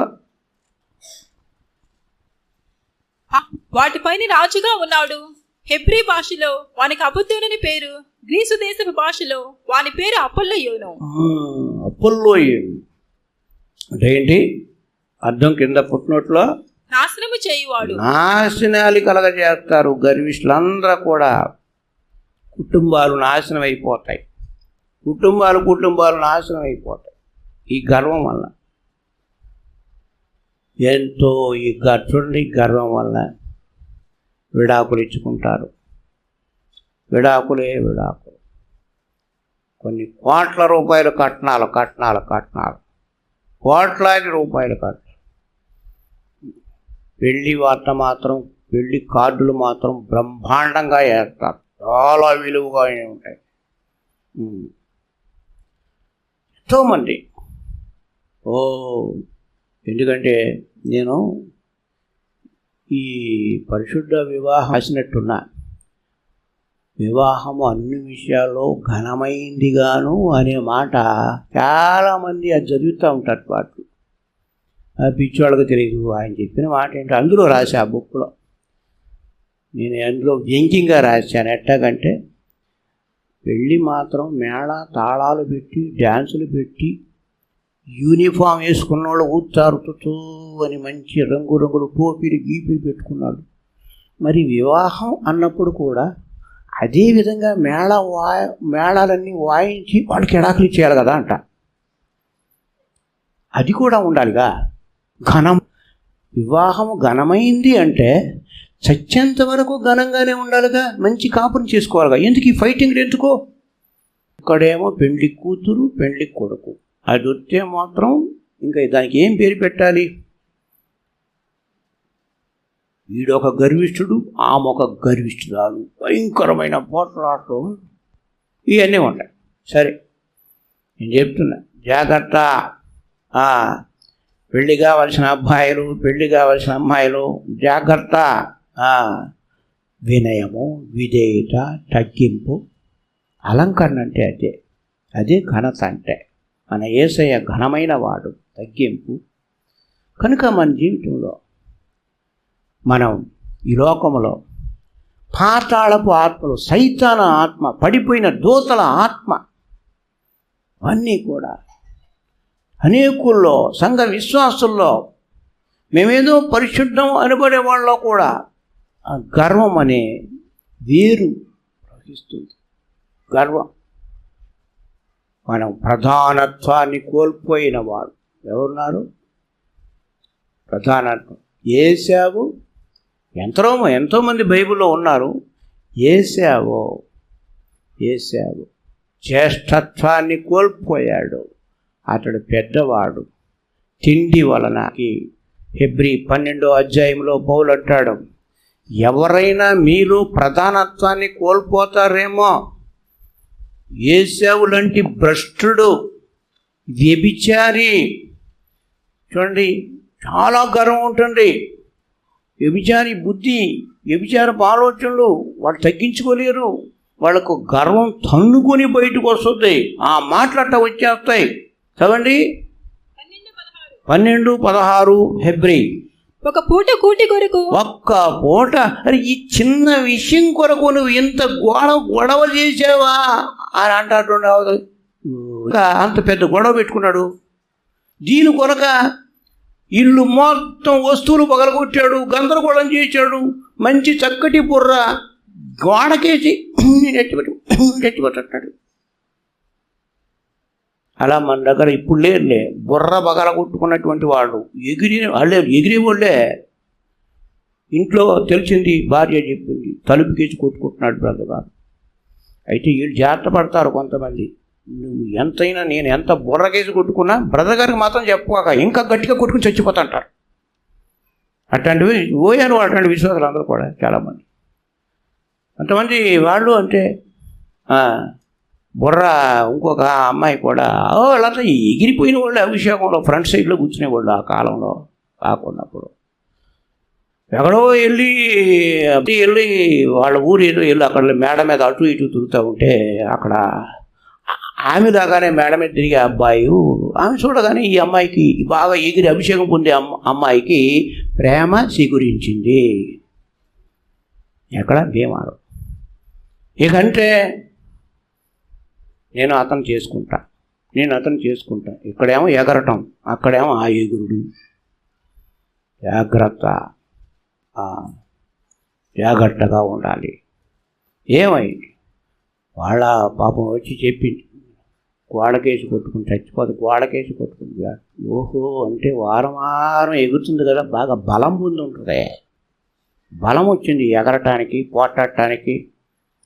వాటిపైన రాజుగా ఉన్నాడు. హెబ్రీ భాషలో వానికి అబుద్దోనని పేరు, గ్రీసు దేశపు భాషలో వాని పేరు అపోల్లోయోను.
అంటే ఏంటి అర్థం? కింద పుట్టినట్లో
నాశనము చేయువాడు.
నాశనాలు కలగజేస్తారు. గర్విష్ఠులందరూ కూడా కుటుంబాలు నాశనం అయిపోతాయి. కుటుంబాలు నాశనం అయిపోతాయి ఈ గర్వం వల్ల. ఎంతో ఈ గర్వం వల్ల విడాకులు ఇచ్చుకుంటారు. విడాకులు. కొన్ని కోట్ల రూపాయలు కట్నాలు, కోట్లాది రూపాయలు కట్నాలు. పెళ్లి వార్త మాత్రం, పెళ్లి కార్డులు మాత్రం బ్రహ్మాండంగా వేస్తారు, చాలా విలువగా ఉంటాయి. ఎంతోమంది ఎందుకంటే నేను ఈ పరిశుద్ధ వివాహం రాసినట్టున్నా, వివాహము అన్ని విషయాల్లో ఘనమైందిగాను అనే మాట చాలామంది అది చదువుతూ ఉంటారు. పాటలు పిచ్చివాళ్ళకి తెలియదు. ఆయన చెప్పిన మాట ఏంటో అందులో రాశా, ఆ బుక్లో. నేను అందులో వ్యంగ్యంగా రాశాను. ఎట్టాగంటే పెళ్ళి మాత్రం మేళ తాళాలు పెట్టి, డ్యాన్సులు పెట్టి, యూనిఫామ్ వేసుకున్న వాళ్ళు ఊతారుతూ అని మంచి రంగులు టోపీలు గీపీలు పెట్టుకున్నాడు. మరి వివాహం అన్నప్పుడు కూడా అదేవిధంగా మేళాలన్నీ వాయించి వాళ్ళకి ఎడాకులు ఇచ్చేయాలి కదా అంట. అది కూడా ఉండాలిగా. వివాహము ఘనమైంది అంటే చచ్చేంత వరకు ఘనంగానే ఉండాలిగా, మంచి కాపురం చేసుకోవాలిగా. ఎందుకు ఈ ఫైటింగ్లు ఎందుకో? ఇక్కడేమో పెళ్లి కూతురు, పెళ్లి కొడుకు, అది వస్తే మాత్రం ఇంకా దానికి ఏం పేరు పెట్టాలి? వీడొక గర్విష్ఠుడు, ఆమె ఒక గర్విష్ఠురాలు, భయంకరమైన పోట్లాటలు ఇవన్నీ ఉంటాయి. సరే, నేను చెప్తున్నా, జాగ్రత్త. పెళ్ళి కావాల్సిన అబ్బాయిలు, పెళ్ళి కావాల్సిన అమ్మాయిలు జాగ్రత్త. వినయము, విధేయత, తగ్గింపు, అలంకరణ అంటే అదే ఘనత. అంటే మన యేసయ్య ఘనమైన వాడు, తగ్గింపు. కనుక మన జీవితంలో మనం ఈ లోకంలో పాతాళపు ఆత్మలు, సైతాన ఆత్మ, పడిపోయిన దూతల ఆత్మ, అన్నీ కూడా అనేకుల్లో, సంఘ విశ్వాసుల్లో, మేమేదో పరిశుద్ధం అనబడే వాళ్ళలో కూడా ఆ గర్వం అనే వేరు ప్రవహిస్తుంది. గర్వం. మనం ప్రధానత్వాన్ని కోల్పోయిన వాడు ఎవరున్నారు? ప్రధానత్వం. ఏశావు, ఎంతోమంది బైబిల్లో ఉన్నారు. ఏశావు జ్యేష్ఠత్వాన్ని కోల్పోయాడు. అతడు పెద్దవాడు. తిండి వలన. హెబ్రీ 12వ అధ్యాయంలో పౌలు అంటాడు, ఎవరైనా మీరు ప్రధానత్వాన్ని కోల్పోతారేమో. ఏశావు లాంటి భ్రష్టుడు, వ్యభిచారి. చూడండి, చాలా గర్వం ఉంటుంది. వ్యభిచారి బుద్ధి, వ్యభిచారపు ఆలోచనలు వాళ్ళు తగ్గించుకోలేరు. వాళ్ళకు గర్వం తన్నుకొని బయటకు వస్తుంది. ఆ మాటలట్ట వచ్చేస్తాయి. చదవండి 12:16 హెబ్రీ.
ఒక పూట కూటి కొరకు,
ఒక్క పూట. అరే, ఈ చిన్న విషయం కొరకు నువ్వు ఇంత గొడవ చేసావా అని అంటాడు. అంత పెద్ద గొడవ పెట్టుకున్నాడు. దీని కొరక ఇల్లు మొత్తం వస్తువులు పగలగొట్టాడు, గందరగోళం చేశాడు. మంచి చక్కటి బుర్ర గోడకేసి నెట్టిపెట్టాడు. అలా మన దగ్గర ఇప్పుడు లేదులే. బుర్ర పగలగొట్టుకున్నటువంటి వాళ్ళు ఎగిరే వాళ్ళే ఇంట్లో తెలిసింది, భార్య చెప్పింది, తలుపుకేసి కొట్టుకుంటున్నాడు బ్రదర్ గారు. అయితే వీళ్ళు జాగ్రత్త పడతారు కొంతమంది. నువ్వు ఎంతైనా, నేను ఎంత బుర్రకేసి కొట్టుకున్నా బ్రదర్ గారికి మాత్రం చెప్పుకోక ఇంకా గట్టిగా కొట్టుకుని చచ్చిపోతుంటారు. అట్లాంటివి పోయారు అట్లాంటి విశ్వాసాలు అందరూ కూడా చాలామంది. కొంతమంది వాళ్ళు అంటే బుర్ర. ఇంకొక అమ్మాయి కూడా వాళ్ళంతా ఎగిరిపోయిన వాళ్ళు అభిషేకంలో ఫ్రంట్ సైడ్లో కూర్చునేవాళ్ళు ఆ కాలంలో కాకున్నప్పుడు. ఎక్కడో వెళ్ళి వాళ్ళ ఊరు ఏదో వెళ్ళి అక్కడ మేడ మీద అటు ఇటు తిరుగుతూ ఉంటే అక్కడ ఆమె దాకానే మేడ మీద తిరిగే అబ్బాయి ఆమె చూడగానే ఈ అమ్మాయికి బాగా ఎగిరి అభిషేకం పొందే అమ్మాయికి ప్రేమ చిగురించింది. ఎక్కడ? భీమారం. ఇకంటే నేను అతను చేసుకుంటా. ఇక్కడేమో ఎగరటం, అక్కడేమో ఆ ఎగురుడు. జాగ్రత్తగా ఉండాలి. ఏమైంది? వాళ్ళ పాపం వచ్చి చెప్పింది, గోడకేసి కొట్టుకుని చచ్చిపోదు, గోడకేసి కొట్టుకుంది. ఓహో అంటే వారం ఎగురుతుంది కదా, బాగా బలం పొంది ఉంటుంది. బలం వచ్చింది ఎగరటానికి, పోట్లాడటానికి,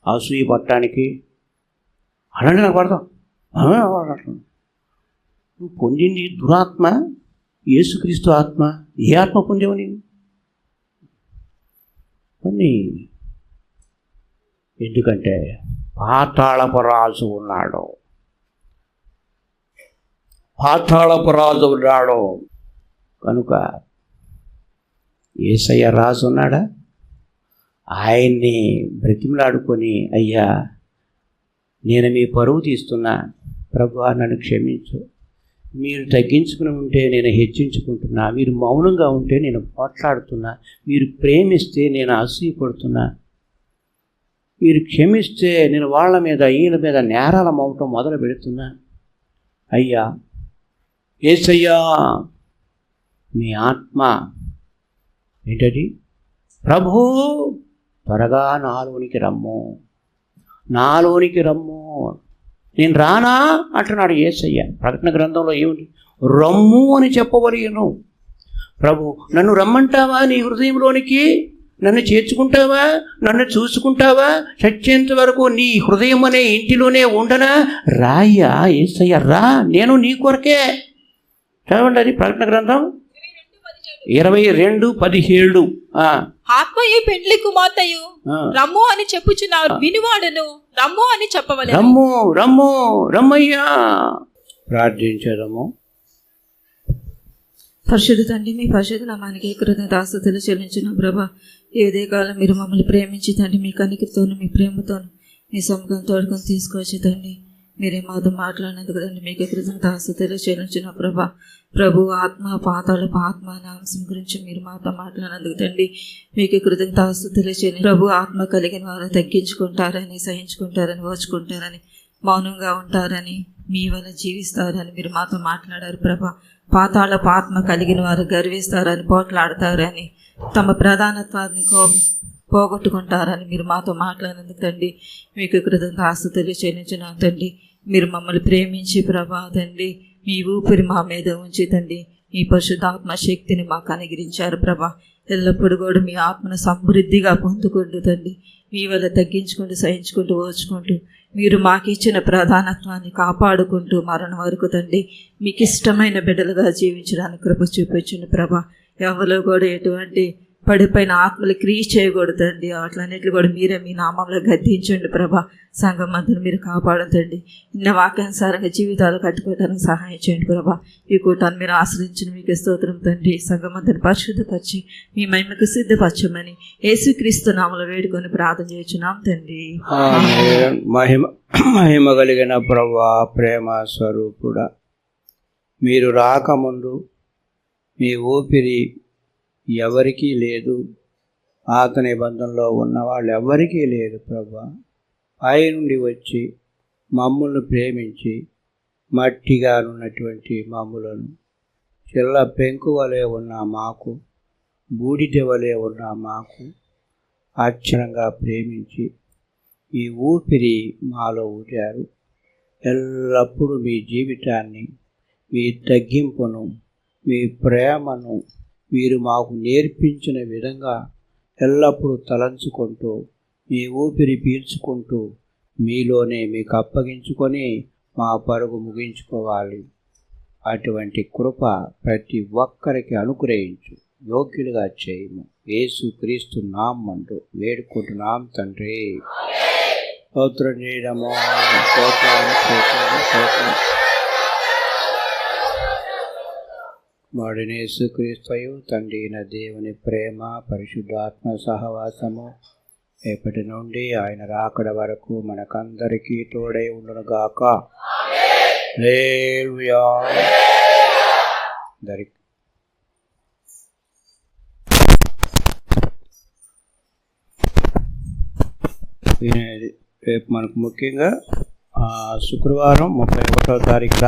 అసూయ పట్టడానికి. అలాంటి నాకు పడతాం. నువ్వు పొందింది దురాత్మ, యేసుక్రీస్తు ఆత్మ. ఏ ఆత్మ పొందేవు నీవు? కొన్ని ఎందుకంటే పాతాళపు రాజు ఉన్నాడు కనుక యేసయ్య రాజు ఉన్నాడా? ఆయన్ని బ్రతిమలాడుకొని, అయ్యా నేను మీ పరువు తీస్తున్నా, ప్రభువా నన్ను క్షమించు. మీరు తగ్గించుకుని ఉంటే నేను హెచ్చించుకుంటున్నా, మీరు మౌనంగా ఉంటే నేను పోట్లాడుతున్నా, మీరు ప్రేమిస్తే నేను అసూయపడుతున్నా, మీరు క్షమిస్తే నేను వాళ్ళ మీద వీళ్ళ మీద నేరాల మౌటం మొదలు పెడుతున్నా. అయ్యా యేసయ్యా, మీ ఆత్మ ఏంటది? ప్రభు త్వరగా నాలోనికి రమ్ము. నేను రానా అంటున్నాడు యేసయ్య. ప్రకటన గ్రంథంలో ఏముంది? రమ్ము అని చెప్పవలేను. ప్రభు నన్ను రమ్మంటావా నీ హృదయంలోనికి? నన్ను చేర్చుకుంటావా? నన్ను చూసుకుంటావా? చచ్చేంత వరకు నీ హృదయం అనే ఇంటిలోనే ఉండనా? రాయ్యా యేసయ్య, రా, నేను నీ కొరకే. చదవండి అది ప్రకటన గ్రంథం 22:17.
ఆత్మయు పెండ్లి కుమార్తెయు రమ్ము అని చెప్పుచున్నారు, వినువాడును రమ్ము అని చెప్పవలెను. రమ్మయ్యా. ప్రార్థించదము.
పరిశుద్ధ తండ్రి, మీ పరిశుద్ధ నామానికి కృతజ్ఞతాస్తుతులు చెల్లించిన ప్రభా, ఏదే కాలం మీరు మమ్మల్ని ప్రేమించి తండ్రి, మీ కనికరితోను మీ ప్రేమతోను మీ సముఖం తోడుకొని తీసుకొచ్చి తండ్రి, మీరే మాతో మాట్లాడినందుకు తండ్రి మీకు కృతజ్ఞతాస్తుతులు చెల్లించిన ప్రభు ఆత్మ పాతాళపు ఆత్మ అనే అంశం గురించి మీరు మాతో మాట్లాడినందుకు తండ్రి మీకు కృతజ్ఞతాస్తుతులు చెల్లి. ప్రభు ఆత్మ కలిగిన వారు తగ్గించుకుంటారని, సహించుకుంటారని, ఓచుకుంటారని, మౌనంగా ఉంటారని, మీ వల్ల జీవిస్తారని మీరు మాతో మాట్లాడారు ప్రభా. పాతాళపు ఆత్మ కలిగిన వారు గర్విస్తారని, పోట్లాడతారని, తమ ప్రధానత్వాన్ని పోగొట్టుకుంటారని మీరు మాతో మాట్లాడినందుకు తండ్రి మీకు కృతజ్ఞతాస్తుతులు చెల్లించిన తండ్రి. మీరు మమ్మల్ని ప్రేమించి ప్రభా తండ్రి, మీ ఊపిరి మా మీద ఉంచి తండ్రి, మీ పరిశుద్ధాత్మ శక్తిని మాకు అనుగ్రహించారు ప్రభా. ఎల్లప్పుడూ కూడా మీ ఆత్మను సమృద్ధిగా పొందుకుంటూ తండ్రి, మీ వల్ల తగ్గించుకుంటూ, సహించుకుంటూ, ఓచుకుంటూ, మీరు మాకు ఇచ్చిన ప్రధానత్వాన్ని కాపాడుకుంటూ మరణం వరకు తండ్రి మీకు ఇష్టమైన బిడ్డలుగా జీవించడానికి కృప చూపించండి ప్రభా. ఎవరిలో కూడా ఎటువంటి పడిపోయిన ఆత్మలు క్రియ చేయకూడదండి. అట్లన్నిట్లు కూడా మీరే మీ నామంలో గద్దించండి ప్రభా. సంఘం అంతా మీరు కాపాడతండి. ఇన్న వాక్యానుసారంగా జీవితాలు కట్టుకోవడానికి సహాయం చేయండి ప్రభా. ఈ కూటాన్ని మీరు ఆశ్రయించిన మీకు స్తోత్రం తండ్రి. సంఘం అంతా పరిశుద్ధపరిచి మీ మహిమకు సిద్ధపరచమని యేసుక్రీస్తు నామములో వేడుకొని ప్రార్థన చేయుచున్నాం తండ్రి.
మహిమ కలిగిన ప్రభువా, ప్రేమ స్వరూపుడా, మీరు రాకముందు మీ ఊపిరి ఎవరికీ లేదు, పాత నిబంధనలో ఉన్న వాళ్ళు ఎవరికీ లేదు ప్రభా. పై నుండి వచ్చి మమ్ములను ప్రేమించి మట్టిగా ఉన్నటువంటి మమ్ములను చిల్ల పెంకు వలె ఉన్న మాకు, బూడిద వలె ఉన్న మాకు ఆశ్చర్యంగా ప్రేమించి ఈ ఊపిరి మాలో ఊరారు. ఎల్లప్పుడూ మీ జీవితాన్ని, మీ తగ్గింపును, మీ ప్రేమను మీరు మాకు నేర్పించిన విధంగా ఎల్లప్పుడూ తలంచుకుంటూ మీ ఊపిరి పీల్చుకుంటూ మీలోనే మీకు అప్పగించుకొని మా పరుగు ముగించుకోవాలి. అటువంటి కృప ప్రతి ఒక్కరికి అనుగ్రహించు, యోగ్యులుగా చేయము. యేసు క్రీస్తు నామందు వేడుకుంటున్నాం తండ్రి. స్తోత్రం చేయడము, యేసు క్రీస్తు తండ్రి అయిన దేవుని ప్రేమ, పరిశుద్ధాత్మ సహవాసము ఎప్పటి నుండి ఆయన రాకడ వరకు మనకందరికీ తోడై ఉండునుగాక. హల్లెలూయా. రేపు మనకు ముఖ్యంగా శుక్రవారం 31వ తారీఖున